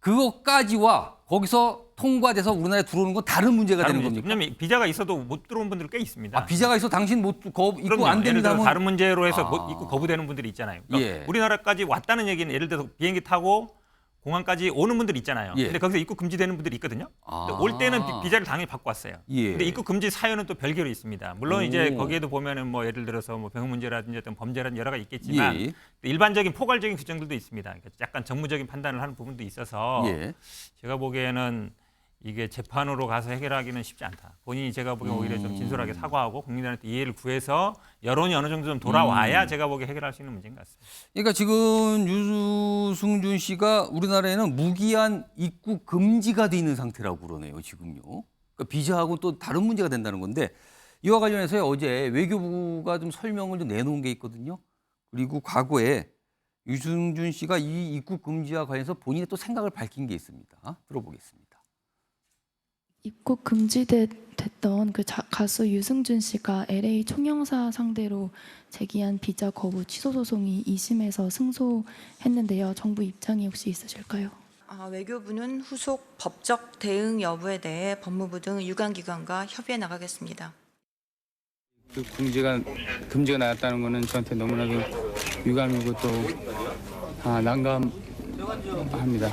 그것까지와 거기서 통과돼서 우리나라에 들어오는 건 다른 문제가 되는 겁니까? 왜냐하면 비자가 있어도 못 들어온 분들 꽤 있습니다. 비자가 있어 당신 입국 안 됩니다. 다른 문제로 해서 입국 거부되는 분들이 있잖아요. 그러니까 우리나라까지 왔다는 얘기는 예를 들어서 비행기 타고 공항까지 오는 분들이 있잖아요. 근데 거기서 입국 금지되는 분들이 있거든요. 올 때는 비자를 당연히 받고 왔어요. 근데 입국 금지 사유는 또 별개로 있습니다. 물론 이제 거기에도 보면은 뭐 예를 들어서 뭐 병 문제라든지 어떤 범죄라든지 여러 가지 있겠지만 일반적인 포괄적인 규정들도 있습니다. 그러니까 약간 정무적인 판단을 하는 부분도 있어서 제가 보기에는 이게 재판으로 가서 해결하기는 쉽지 않다. 본인이 제가 보기엔 오히려 좀 진솔하게 사과하고 국민들한테 이해를 구해서 여론이 어느 정도 좀 돌아와야 제가 보기에 해결할 수 있는 문제인 것 같습니다. 그러니까 지금 유승준 씨가 우리나라에는 무기한 입국 금지가 돼 있는 상태라고 그러네요. 지금요. 그러니까 비자하고 또 다른 문제가 된다는 건데 이와 관련해서 어제 외교부가 좀 설명을 좀 내놓은 게 있거든요. 그리고 과거에 유승준 씨가 이 입국 금지와 관련해서 본인의 또 생각을 밝힌 게 있습니다. 들어보겠습니다. 입국 금지됐던 그 가수 유승준 씨가 LA 총영사 상대로 제기한 비자 거부 취소 소송이 2심에서 승소했는데요. 정부 입장이 혹시 있으실까요? 외교부는 후속 법적 대응 여부에 대해 법무부 등 유관기관과 협의해 나가겠습니다. 금지가 나왔다는 것은 저한테 너무나도 유감이고 또 난감합니다.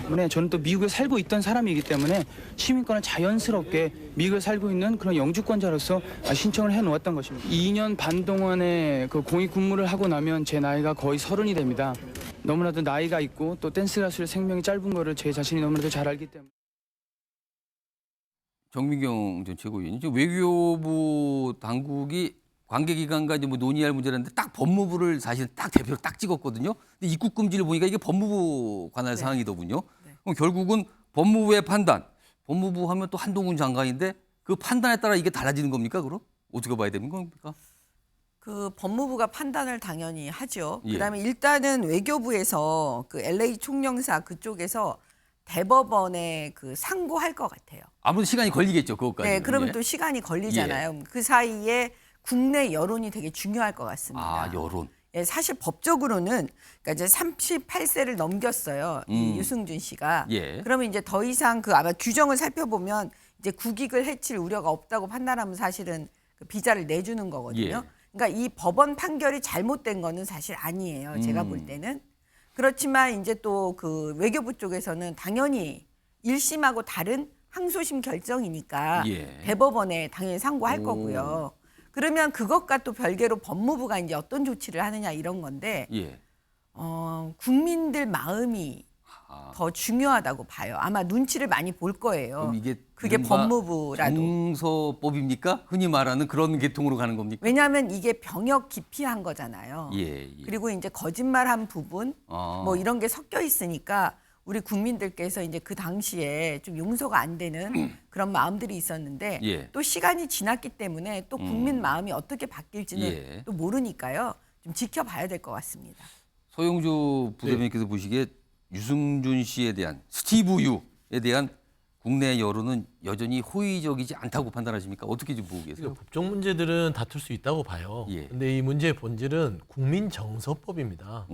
때문에 저는 또 미국에 살고 있던 사람이기 때문에 시민권을 자연스럽게 미국에 살고 있는 그런 영주권자로서 신청을 해놓았던 것입니다. 2년 반 동안의 그 공익 근무를 하고 나면 제 나이가 거의 30이 됩니다. 너무나도 나이가 있고 또 댄스 가수의 생명이 짧은 거를 제 자신이 너무나도 잘 알기 때문에. 정민경 전 최고위원이 지금 외교부 당국이 관계기관과 이제 뭐 논의할 문제라는데 딱 법무부를 사실 딱 대표로 딱 찍었거든요. 근데 입국 금지를 보니까 이게 법무부 관할 사항이더군요. 그럼 결국은 법무부의 판단, 법무부 하면 또 한동훈 장관인데 그 판단에 따라 이게 달라지는 겁니까? 그럼 어떻게 봐야 되는 겁니까? 그 법무부가 판단을 당연히 하죠. 예. 그다음에 일단은 외교부에서 그 LA 총영사 그쪽에서 대법원에 그 상고할 것 같아요. 아무래도 시간이 걸리겠죠, 그것까지. 네, 그러면 또 시간이 걸리잖아요. 그 사이에 국내 여론이 되게 중요할 것 같습니다. 아, 여론. 예, 사실 법적으로는 그러니까 이제 38세를 넘겼어요. 이 유승준 씨가. 예. 그러면 이제 더 이상 그 아마 규정을 살펴보면 이제 국익을 해칠 우려가 없다고 판단하면 사실은 그 비자를 내주는 거거든요. 예. 그러니까 이 법원 판결이 잘못된 거는 사실 아니에요. 제가 볼 때는. 그렇지만 이제 또 그 외교부 쪽에서는 당연히 1심하고 다른 항소심 결정이니까 예. 대법원에 당연히 상고할 거고요. 그러면 그것과 또 별개로 법무부가 이제 어떤 조치를 하느냐 이런 건데 예. 국민들 마음이 더 중요하다고 봐요. 아마 눈치를 많이 볼 거예요. 그럼 이게 그게 법무부라도. 정서법입니까? 흔히 말하는 그런 계통으로 가는 겁니까? 왜냐하면 이게 병역 기피한 거잖아요. 예. 그리고 이제 거짓말한 부분 뭐 이런 게 섞여 있으니까 우리 국민들께서 이제 그 당시에 좀 용서가 안 되는 그런 마음들이 있었는데 예. 또 시간이 지났기 때문에 또 국민 마음이 어떻게 바뀔지는 예. 또 모르니까요. 좀 지켜봐야 될 것 같습니다. 서영주 부대변인께서 보시기에 유승준 씨에 대한 스티브 유에 대한 국내 여론은 여전히 호의적이지 않다고 판단하십니까? 어떻게 좀 보고 계세요? 법적 문제들은 다툴 수 있다고 봐요. 근데 이 문제의 본질은 국민정서법입니다.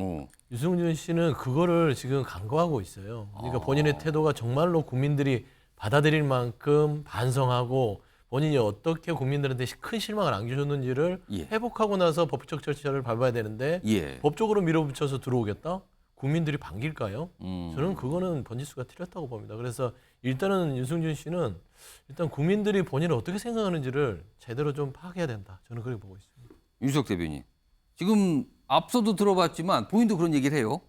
유승준 씨는 그거를 지금 간과하고 있어요. 그러니까 본인의 태도가 정말로 국민들이 받아들일 만큼 반성하고 본인이 어떻게 국민들한테 큰 실망을 안겨줬는지를 회복하고 나서 법적 절차를 밟아야 되는데 법적으로 밀어붙여서 들어오겠다? 국민들이 반길까요? 저는 그거는 번지수가 틀렸다고 봅니다. 그래서 일단은 유승준 씨는 일단 국민들이 본인을 어떻게 생각하는지를 제대로 좀 파악해야 된다. 저는 그렇게 보고 있습니다. 윤석 대변인. 지금 앞서도 들어봤지만 본인도 그런 얘기를 해요.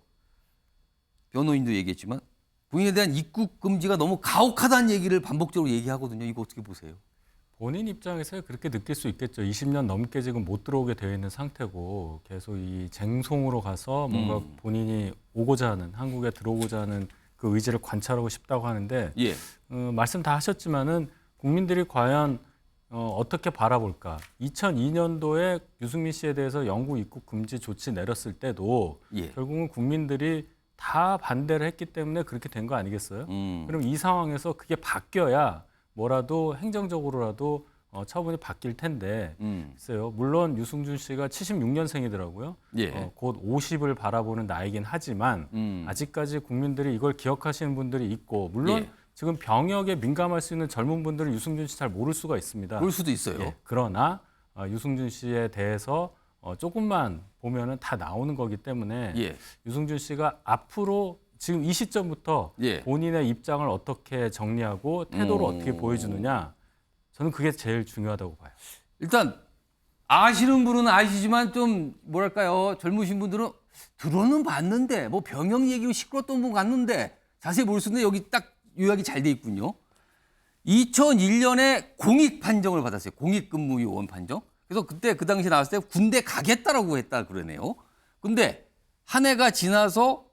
변호인도 얘기했지만 본인에 대한 입국 금지가 너무 가혹하다는 얘기를 반복적으로 얘기하거든요. 이거 어떻게 보세요? 본인 입장에서 그렇게 느낄 수 있겠죠. 20년 넘게 지금 못 들어오게 되어 있는 상태고 계속 이 쟁송으로 가서 뭔가 본인이 오고자 하는 한국에 들어오고자 하는 그 의지를 관찰하고 싶다고 하는데 말씀 다 하셨지만은 국민들이 과연 어떻게 바라볼까? 2002년도에 유승민 씨에 대해서 영구 입국 금지 조치 내렸을 때도 결국은 국민들이 다 반대를 했기 때문에 그렇게 된 거 아니겠어요? 그럼 이 상황에서 그게 바뀌어야 뭐라도 행정적으로라도 처분이 바뀔 텐데 글쎄요. 물론 유승준 씨가 76년생이더라고요. 곧 50을 바라보는 나이긴 하지만 아직까지 국민들이 이걸 기억하시는 분들이 있고 물론 지금 병역에 민감할 수 있는 젊은 분들은 유승준 씨 잘 모를 수가 있습니다. 그럴 수도 있어요. 그러나 유승준 씨에 대해서 조금만 보면은 다 나오는 거기 때문에 유승준 씨가 앞으로 지금 이 시점부터 본인의 입장을 어떻게 정리하고 태도를 어떻게 보여주느냐 저는 그게 제일 중요하다고 봐요. 일단 아시는 분은 아시지만 좀 뭐랄까요 젊으신 분들은 들어는 봤는데 뭐 병역 얘기로 시끄럽던 분 같는데 자세히 볼 수 있는데 여기 딱 요약이 잘 돼 있군요. 2001년에 공익 판정을 받았어요. 공익근무 요원 판정. 그래서 그때 그 당시에 나왔을 때 군대 가겠다라고 했다 그러네요. 근데 한 해가 지나서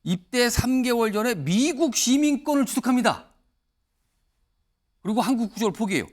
입대 3개월 전에 미국 시민권을 취득합니다. 그리고 한국 국적을 포기해요.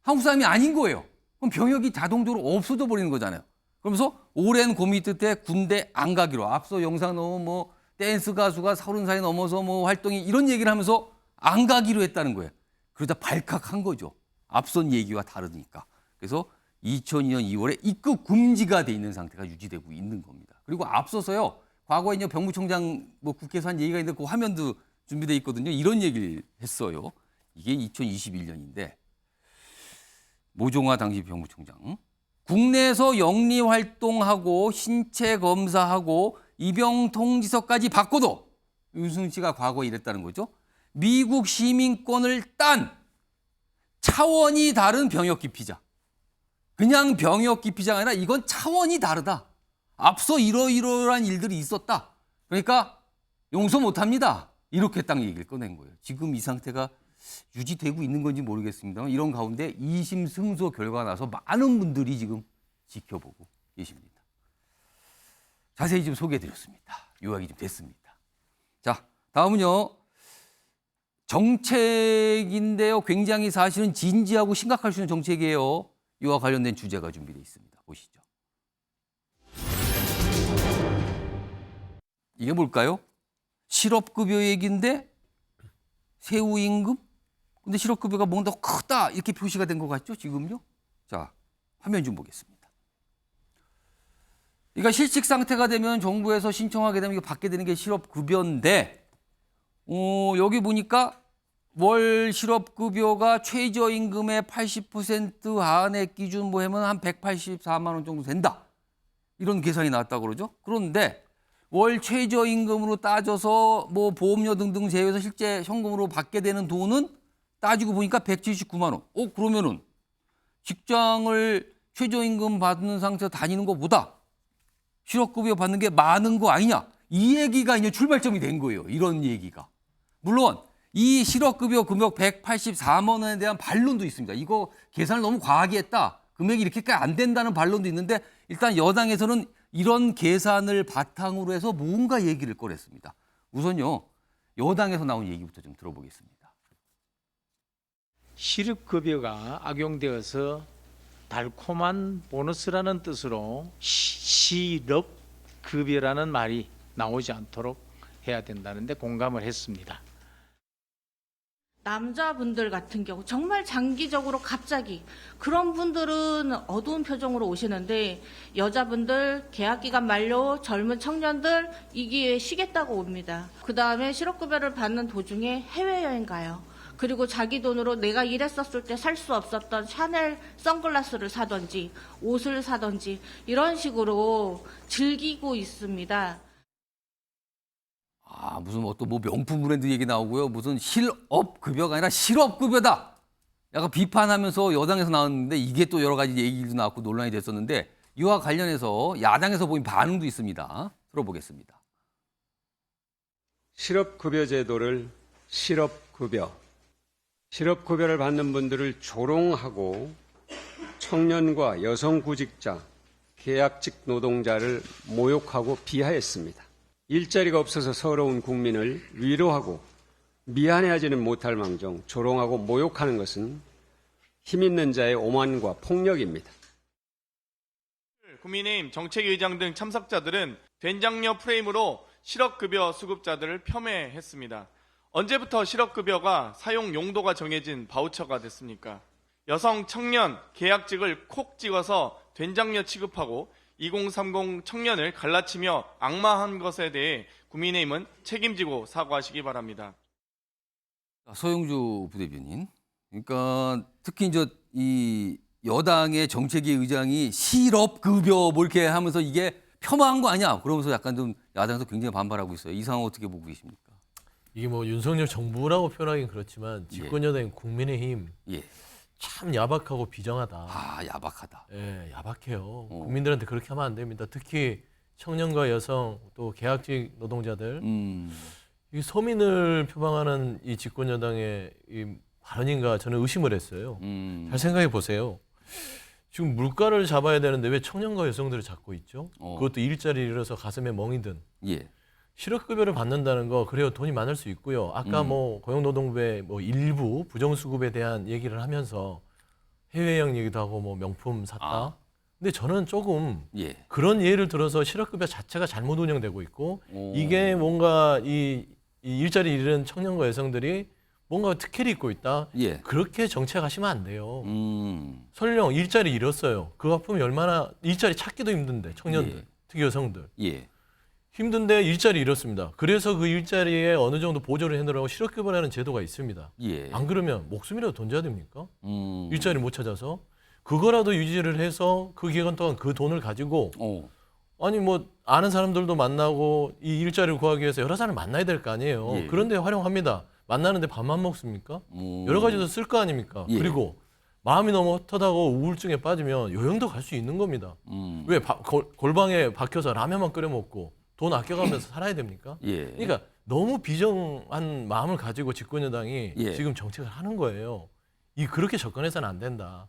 한국 사람이 아닌 거예요. 그럼 병역이 자동적으로 없어져 버리는 거잖아요. 그러면서 오랜 고민 끝에 군대 안 가기로. 앞서 영상 넣은 뭐 댄스 가수가 30살이 넘어서 뭐 활동이 이런 얘기를 하면서 안 가기로 했다는 거예요. 그러다 발칵한 거죠. 앞선 얘기와 다르니까. 그래서 2002년 2월에 입국 금지가 돼 있는 상태가 유지되고 있는 겁니다. 그리고 앞서서요. 과거에 이제 병무청장 뭐 국회에서 한 얘기가 있는데 그 화면도 준비돼 있거든요. 이런 얘기를 했어요. 이게 2021년인데 모종화 당시 병무청장 국내에서 영리 활동하고 신체 검사하고 입영 통지서까지 받고도 윤승 씨가 과거에 이랬다는 거죠. 미국 시민권을 딴 차원이 다른 병역 기피자. 그냥 병역 기피자가 아니라 이건 차원이 다르다. 앞서 이러이러한 일들이 있었다. 그러니까 용서 못합니다. 이렇게 딱 얘기를 꺼낸 거예요. 지금 이 상태가 유지되고 있는 건지 모르겠습니다만 이런 가운데 2심 승소 결과가 나서 많은 분들이 지금 지켜보고 계십니다. 자세히 좀 소개해드렸습니다. 요약이 좀 됐습니다. 자, 다음은요. 정책인데요. 굉장히 사실은 진지하고 심각할 수 있는 정책이에요. 이와 관련된 주제가 준비되어 있습니다. 보시죠. 이게 뭘까요? 실업급여 얘기인데 세후임금? 근데 실업급여가 뭔가 더 크다 이렇게 표시가 된 것 같죠? 지금요? 자, 화면 좀 보겠습니다. 그러니까 실직 상태가 되면 정부에서 신청하게 되면 이거 받게 되는 게 실업급여인데 여기 보니까 월 실업급여가 최저임금의 80% 안에 기준 뭐 하면 한 184만 원 정도 된다. 이런 계산이 나왔다고 그러죠. 그런데 월 최저임금으로 따져서 뭐 보험료 등등 제외해서 실제 현금으로 받게 되는 돈은 따지고 보니까 179만 원. 그러면은 직장을 최저임금 받는 상태에서 다니는 것보다 실업급여 받는 게 많은 거 아니냐. 이 얘기가 이제 출발점이 된 거예요. 이런 얘기가. 물론 이 실업급여 금액 184만 원에 대한 반론도 있습니다. 이거 계산을 너무 과하게 했다. 금액이 이렇게까지 안 된다는 반론도 있는데 일단 여당에서는 이런 계산을 바탕으로 해서 뭔가 얘기를 꺼냈습니다. 우선요. 여당에서 나온 얘기부터 좀 들어보겠습니다. 실업급여가 악용되어서 달콤한 보너스라는 뜻으로 실업급여라는 말이 나오지 않도록 해야 된다는데 공감을 했습니다. 남자분들 같은 경우 정말 장기적으로 갑자기 그런 분들은 어두운 표정으로 오시는데 여자분들 계약기간 만료 젊은 청년들 이 기회에 쉬겠다고 옵니다. 그다음에 실업급여를 받는 도중에 해외여행 가요. 그리고 자기 돈으로 내가 일했었을 때 살 수 없었던 샤넬 선글라스를 사든지 옷을 사든지 이런 식으로 즐기고 있습니다. 무슨 또 뭐 명품 브랜드 얘기 나오고요. 무슨 실업급여가 아니라 실업급여다. 약간 비판하면서 여당에서 나왔는데 이게 또 여러 가지 얘기도 나왔고 논란이 됐었는데 이와 관련해서 야당에서 보인 반응도 있습니다. 들어보겠습니다. 실업급여 제도를 실업급여를 받는 분들을 조롱하고 청년과 여성 구직자, 계약직 노동자를 모욕하고 비하했습니다. 일자리가 없어서 서러운 국민을 위로하고 미안해하지는 못할 망정 조롱하고 모욕하는 것은 힘 있는 자의 오만과 폭력입니다. 국민의힘 정책위의장 등 참석자들은 된장녀 프레임으로 실업급여 수급자들을 폄훼했습니다. 언제부터 실업급여가 사용 용도가 정해진 바우처가 됐습니까? 여성, 청년, 계약직을 콕 찍어서 된장녀 취급하고 2030 청년을 갈라치며 악마한 것에 대해 국민의힘은 책임지고 사과하시기 바랍니다. 서영주 부대변인. 그러니까 특히 이제 이 여당의 정책위 의장이 실업급여 뭐 이렇게 하면서 이게 폄하한 거 아니야? 그러면서 약간 좀 야당에서 굉장히 반발하고 있어요. 이 상황 어떻게 보고 계십니까? 이게 뭐 윤석열 정부라고 표현하긴 그렇지만 집권 여당인 국민의힘 참 야박하고 비정하다. 야박하다. 예, 야박해요. 국민들한테 그렇게 하면 안 됩니다. 특히 청년과 여성 또 계약직 노동자들 이 서민을 표방하는 이 집권 여당의 이 발언인가 저는 의심을 했어요. 잘 생각해 보세요. 지금 물가를 잡아야 되는데 왜 청년과 여성들을 잡고 있죠? 그것도 일자리를 잃어서 가슴에 멍이 든. 실업급여를 받는다는 거 그래요. 돈이 많을 수 있고요. 아까 뭐 고용노동부의 뭐 일부 부정수급에 대한 얘기를 하면서 해외여행 얘기도 하고 뭐 명품 샀다. 근데 저는 조금 그런 예를 들어서 실업급여 자체가 잘못 운영되고 있고 이게 뭔가 이 일자리 잃은 청년과 여성들이 뭔가 특혜를 입고 있다. 그렇게 정책하시면 안 돼요. 설령 일자리 잃었어요. 그 아픔이 얼마나 일자리 찾기도 힘든데 청년들, 특히 여성들. 힘든데 일자리 잃었습니다. 그래서 그 일자리에 어느 정도 보조를 해놓으라고 실업급여라는 제도가 있습니다. 안 그러면 목숨이라도 던져야 됩니까? 일자리 못 찾아서. 그거라도 유지를 해서 그 기간 동안 그 돈을 가지고 아니 뭐 아는 사람들도 만나고 이 일자리를 구하기 위해서 여러 사람을 만나야 될 거 아니에요. 예. 그런데 활용합니다. 만나는데 밥만 먹습니까? 여러 가지도 쓸 거 아닙니까? 예. 그리고 마음이 너무 헛하고 우울증에 빠지면 요양도 갈 수 있는 겁니다. 왜 골방에 박혀서 라면만 끓여 먹고 돈 아껴가면서 살아야 됩니까? 예. 그러니까 너무 비정한 마음을 가지고 집권여당이 예. 지금 정책을 하는 거예요. 그렇게 접근해서는 안 된다.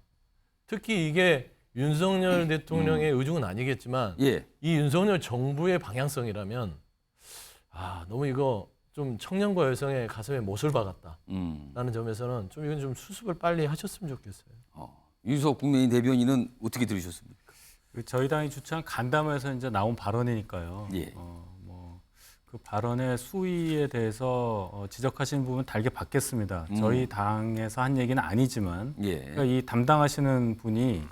특히 이게 윤석열 대통령의 의중은 아니겠지만 예. 이 윤석열 정부의 방향성이라면 너무 이거 좀 청년과 여성의 가슴에 못을 박았다라는 점에서는 좀 이건 좀 수습을 빨리 하셨으면 좋겠어요. 유석 국민의힘 대변인은 어떻게 들으셨습니까? 저희 당이 주최한 간담회에서 이제 나온 발언이니까요. 예. 그 발언의 수위에 대해서 지적하시는 부분 달게 받겠습니다. 저희 당에서 한 얘기는 아니지만 예. 그러니까 이 담당하시는 분이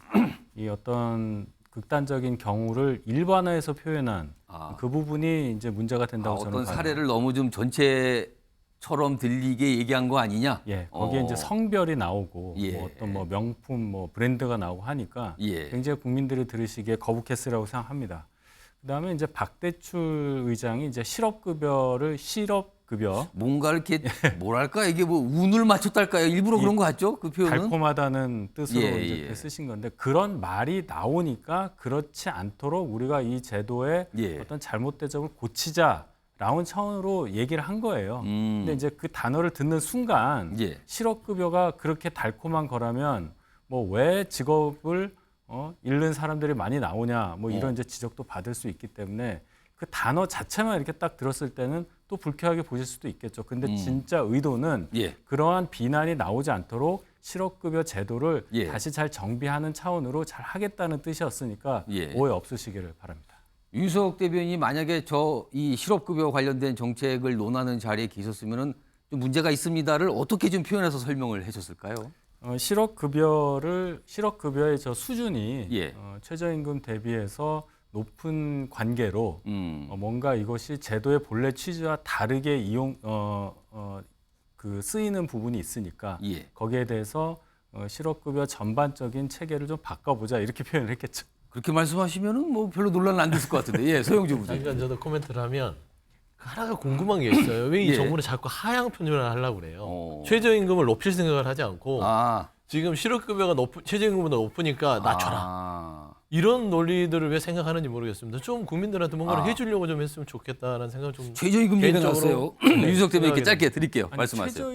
이 어떤 극단적인 경우를 일반화해서 표현한 그 부분이 이제 문제가 된다고 저는 어떤 봐요. 사례를 너무 좀 전체처럼 들리게 얘기한 거 아니냐? 예, 거기에 이제 성별이 나오고 예. 뭐 어떤 뭐 명품 뭐 브랜드가 나오고 하니까 예. 굉장히 국민들이 들으시기에 거북했으라고 생각합니다. 그다음에 이제 박대출 의장이 이제 실업급여 뭔가 이렇게 뭐랄까 이게 뭐 운을 맞췄달까요? 일부러 그런 거 같죠? 그 표현은 달콤하다는 뜻으로 예, 이제 예. 쓰신 건데 그런 말이 나오니까 그렇지 않도록 우리가 이 제도의 예. 어떤 잘못된 점을 고치자라는 차원으로 얘기를 한 거예요. 근데 이제 그 단어를 듣는 순간 예. 실업급여가 그렇게 달콤한 거라면 뭐 왜 직업을 잃는 사람들이 많이 나오냐 뭐 이런 이제 지적도 받을 수 있기 때문에 그 단어 자체만 이렇게 딱 들었을 때는 또 불쾌하게 보실 수도 있겠죠. 근데 진짜 의도는 예. 그러한 비난이 나오지 않도록 실업급여 제도를 예. 다시 잘 정비하는 차원으로 잘 하겠다는 뜻이었으니까 예. 오해 없으시기를 바랍니다. 유석 대변인이 만약에 이 실업급여 관련된 정책을 논하는 자리에 계셨으면은 좀 문제가 있습니다를 어떻게 좀 표현해서 설명을 해줬을까요? 실업급여의 저 수준이 예. 최저임금 대비해서 높은 관계로 뭔가 이것이 제도의 본래 취지와 다르게 쓰이는 부분이 있으니까 예. 거기에 대해서 실업급여 전반적인 체계를 좀 바꿔보자 이렇게 표현을 했겠죠. 그렇게 말씀하시면은 뭐 별로 논란 안 됐을 것 같은데. 예, 소영주 부장님. 잠깐 저도 코멘트를 하면 하나가 궁금한 게 있어요. 왜 이 예. 정부는 자꾸 하향 편준을 하려고 그래요? 최저임금을 높일 생각을 하지 않고 지금 실업급여가 최저임금보다 높으니까 낮춰라. 이런 논리들을 왜 생각하는지 모르겠습니다. 좀 국민들한테 뭔가를 해주려고 좀 했으면 좋겠다라는 생각을 좀 최저임금 얘기가 나왔어요. 유석 대변인께 짧게 드릴게요. 말씀하세요.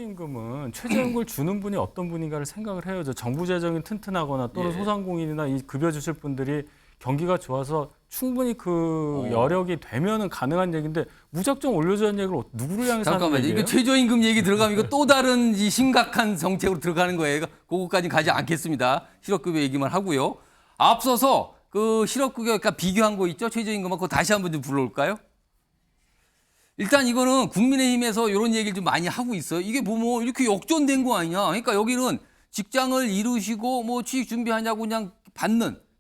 최저임금을 주는 분이 어떤 분인가를 생각을 해야죠. 정부 재정이 튼튼하거나 또는 예. 소상공인이나 이 급여 주실 분들이 경기가 좋아서 충분히 그 여력이 되면은 가능한 얘기인데 무작정 올려주는 얘기를 누구를 향해서 하는 잠깐만요. 얘기예요? 이거 최저임금 얘기 들어가면 이거 또 다른 이 심각한 정책으로 들어가는 거예요. 그거까지 가지 않겠습니다. 실업급여 얘기만 하고요. 앞서서 그 실업급여 그러니까 비교한 거 있죠? 최저임금하고 그거 다시 한번 좀 불러올까요? 일단 이거는 국민의힘에서 이런 얘기를 좀 많이 하고 있어요. 이게 뭐 이렇게 역전된 거 아니냐. 그러니까 여기는 직장을 이루시고 뭐 취직 준비하냐고 그냥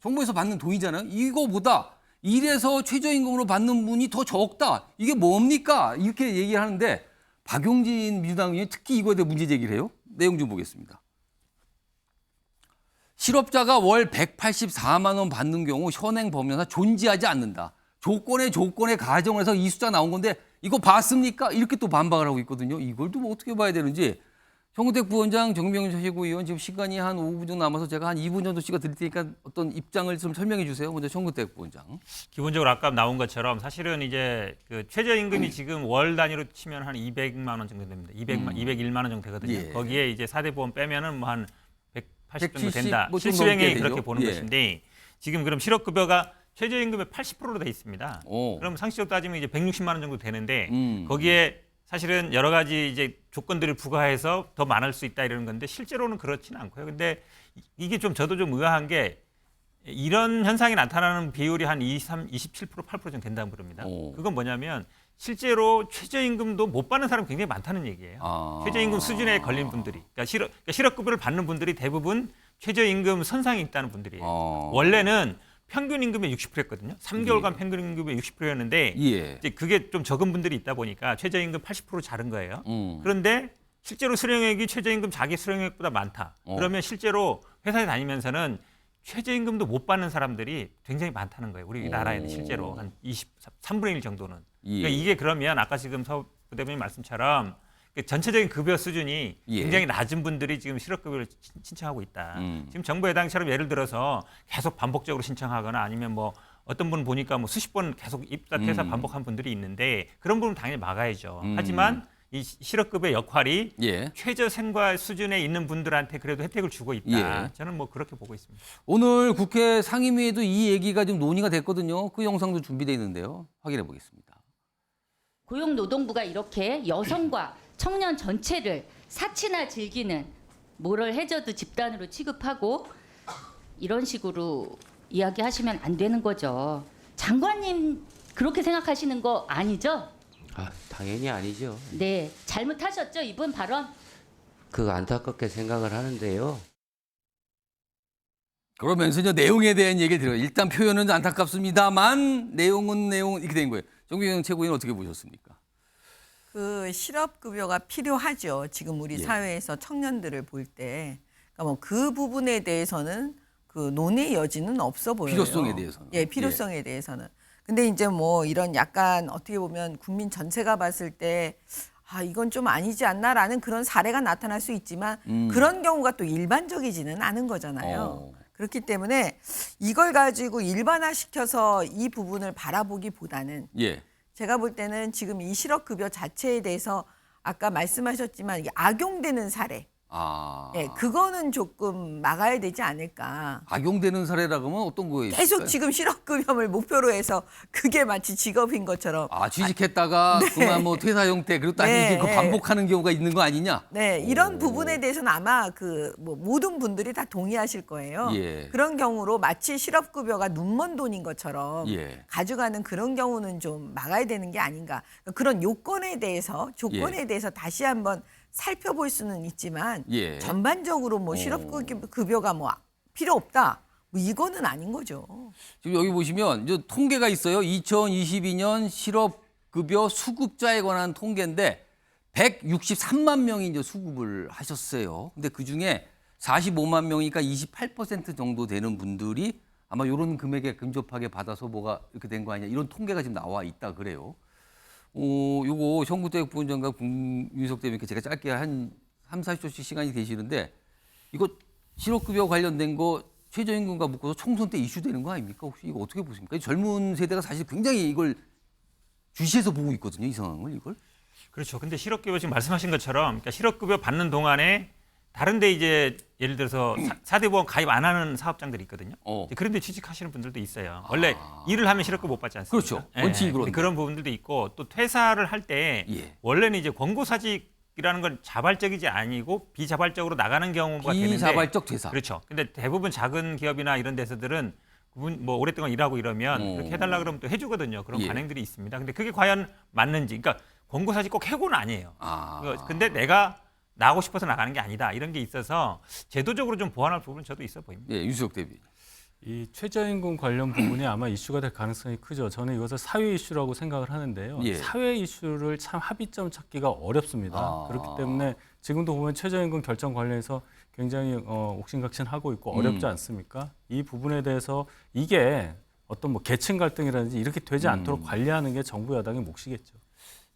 정부에서 받는 돈이잖아요. 이거보다 일해서 최저임금으로 받는 분이 더 적다. 이게 뭡니까? 이렇게 얘기하는데 박용진 민주당 의원이 특히 이거에 대해 문제 제기를 해요. 내용 좀 보겠습니다. 실업자가 월 184만 원 받는 경우 현행 법령상 존재하지 않는다. 조건에 가정을 해서 이 숫자 나온 건데 이거 봤습니까? 이렇게 또 반박을 하고 있거든요. 이걸 또 뭐 어떻게 봐야 되는지. 정우택 부원장, 정병준 최고위원 지금 시간이 한 5분 정도 남아서 제가 한 2분 정도씩가 드릴 테니까 어떤 입장을 좀 설명해 주세요. 먼저 정우택 부원장. 기본적으로 아까 나온 것처럼 사실은 이제 그 최저임금이 지금 월 단위로 치면 한 200만 원 정도 됩니다. 201만 원 정도 되거든요. 예. 거기에 이제 4대 보험 빼면은 뭐 한 180 정도 170, 된다. 뭐좀 실수령이 넘게 그렇게 되죠. 보는 예. 것인데 지금 그럼 실업급여가 최저임금의 80%로 돼 있습니다. 그럼 상식적으로 따지면 이제 160만 원 정도 되는데 거기에 사실은 여러 가지 이제 조건들을 부과해서 더 많을 수 있다 이러는 건데 실제로는 그렇지는 않고요. 근데 이게 좀 저도 좀 의아한 게 이런 현상이 나타나는 비율이 한 27% 8% 정도 된다고 그럽니다. 그건 뭐냐면 실제로 최저임금도 못 받는 사람이 굉장히 많다는 얘기예요. 최저임금 수준에 걸린 분들이. 그러니까 실업급여를 받는 분들이 대부분 최저임금 선상에 있다는 분들이에요. 원래는 평균 임금의 60%였거든요. 3개월간 평균 임금의 60%였는데 이제 그게 좀 적은 분들이 있다 보니까 최저임금 80% 자른 거예요. 그런데 실제로 수령액이 최저임금 자기 수령액보다 많다. 그러면 실제로 회사에 다니면서는 최저임금도 못 받는 사람들이 굉장히 많다는 거예요. 우리나라에는 실제로 한 3분의 1 정도는. 그러니까 이게 그러면 아까 지금 서 부대변인 말씀처럼 전체적인 급여 수준이 굉장히 낮은 분들이 지금 실업급여를 신청하고 있다. 지금 정부 여당처럼 예를 들어서 계속 반복적으로 신청하거나 아니면 뭐 어떤 분 보니까 뭐 수십 번 계속 입사 퇴사 반복한 분들이 있는데 그런 분은 당연히 막아야죠. 하지만 이 실업급여 역할이 최저 생활 수준에 있는 분들한테 그래도 혜택을 주고 있다. 저는 뭐 그렇게 보고 있습니다. 오늘 국회 상임위에도 이 얘기가 좀 논의가 됐거든요. 그 영상도 준비되어 있는데요. 확인해 보겠습니다. 고용노동부가 이렇게 여성과 청년 전체를 사치나 즐기는 모럴 해저드 집단으로 취급하고 이런 식으로 이야기하시면 안 되는 거죠. 장관님 그렇게 생각하시는 거 아니죠? 당연히 아니죠. 네, 잘못하셨죠 이번 발언? 그거 안타깝게 생각을 하는데요. 그러면서 이제 내용에 대한 얘기를 드려요. 일단 표현은 안타깝습니다만 내용은 이렇게 된 거예요. 정규경 최고위원 어떻게 보셨습니까? 그 실업급여가 필요하죠. 지금 우리 사회에서 청년들을 볼 때. 그러니까 뭐 그 부분에 대해서는 그 논의 여지는 없어 보여요. 필요성에 대해서는. 예, 필요성에 대해서는. 근데 이제 뭐 이런 약간 어떻게 보면 국민 전체가 봤을 때 이건 좀 아니지 않나라는 그런 사례가 나타날 수 있지만 그런 경우가 또 일반적이지는 않은 거잖아요. 그렇기 때문에 이걸 가지고 일반화시켜서 이 부분을 바라보기보다는 제가 볼 때는 지금 이 실업급여 자체에 대해서 아까 말씀하셨지만 이게 악용되는 사례. 그거는 조금 막아야 되지 않을까. 악용되는 사례라고 하면 어떤 거예요? 계속 지금 실업급여를 목표로 해서 그게 마치 직업인 것처럼. 취직했다가 그만 뭐 퇴사 형태 그리고 또 이게 반복하는 경우가 있는 거 아니냐? 네, 이런 부분에 대해서는 아마 그 뭐 모든 분들이 다 동의하실 거예요. 그런 경우로 마치 실업급여가 눈먼 돈인 것처럼 가져가는 그런 경우는 좀 막아야 되는 게 아닌가. 그런 요건에 대해서 조건에 대해서 다시 한번 살펴볼 수는 있지만 전반적으로 뭐 실업급여가 뭐 필요 없다. 뭐 이거는 아닌 거죠. 지금 여기 보시면 이제 통계가 있어요. 2022년 실업급여 수급자에 관한 통계인데 163만 명이 이제 수급을 하셨어요. 근데 그 중에 45만 명이니까 28% 정도 되는 분들이 아마 이런 금액에 근접하게 받아서 뭐가 이렇게 된 거 아니냐 이런 통계가 지금 나와 있다 그래요. 요거 정구대 부원장과 윤석 대변인께 제가 짧게 한 3, 40초씩 시간이 되시는데 이거 실업급여 관련된 거 최저임금과 묶어서 총선 때 이슈되는 거 아닙니까? 혹시 이거 어떻게 보십니까? 젊은 세대가 사실 굉장히 이걸 주시해서 보고 있거든요. 이 상황을 이걸. 그렇죠. 근데 실업급여 지금 말씀하신 것처럼 그러니까 실업급여 받는 동안에 다른데 이제 예를 들어서 4대 보험 가입 안 하는 사업장들이 있거든요. 그런데 취직하시는 분들도 있어요. 원래 일을 하면 실업급여 못 받지 않습니까? 그렇죠. 원칙으로. 그런 부분들도 있고 또 퇴사를 할 때 원래는 이제 권고사직이라는 건 자발적이지 아니고 비자발적으로 나가는 경우가 되는데 비자발적 퇴사. 그렇죠. 근데 대부분 작은 기업이나 이런 데서들은 그분 뭐 오랫동안 일하고 이러면 그렇게 해달라 그러면 또 해주거든요. 그런 관행들이 있습니다. 근데 그게 과연 맞는지, 그러니까 권고사직 꼭 해고는 아니에요. 근데 내가 나가고 싶어서 나가는 게 아니다. 이런 게 있어서 제도적으로 좀 보완할 부분은 저도 있어 보입니다. 유수혁 대변인. 이 최저임금 관련 부분이 아마 이슈가 될 가능성이 크죠. 저는 이것을 사회 이슈라고 생각을 하는데요. 사회 이슈를 참 합의점 찾기가 어렵습니다. 그렇기 때문에 지금도 보면 최저임금 결정 관련해서 굉장히 옥신각신하고 있고 어렵지 않습니까? 이 부분에 대해서 이게 어떤 뭐 계층 갈등이라든지 이렇게 되지 않도록 관리하는 게 정부 여당의 몫이겠죠.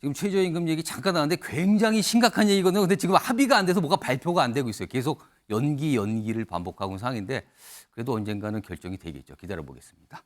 지금 최저임금 얘기 잠깐 나왔는데 굉장히 심각한 얘기거든요. 근데 지금 합의가 안 돼서 뭐가 발표가 안 되고 있어요. 계속 연기를 반복하고 있는 상황인데 그래도 언젠가는 결정이 되겠죠. 기다려 보겠습니다.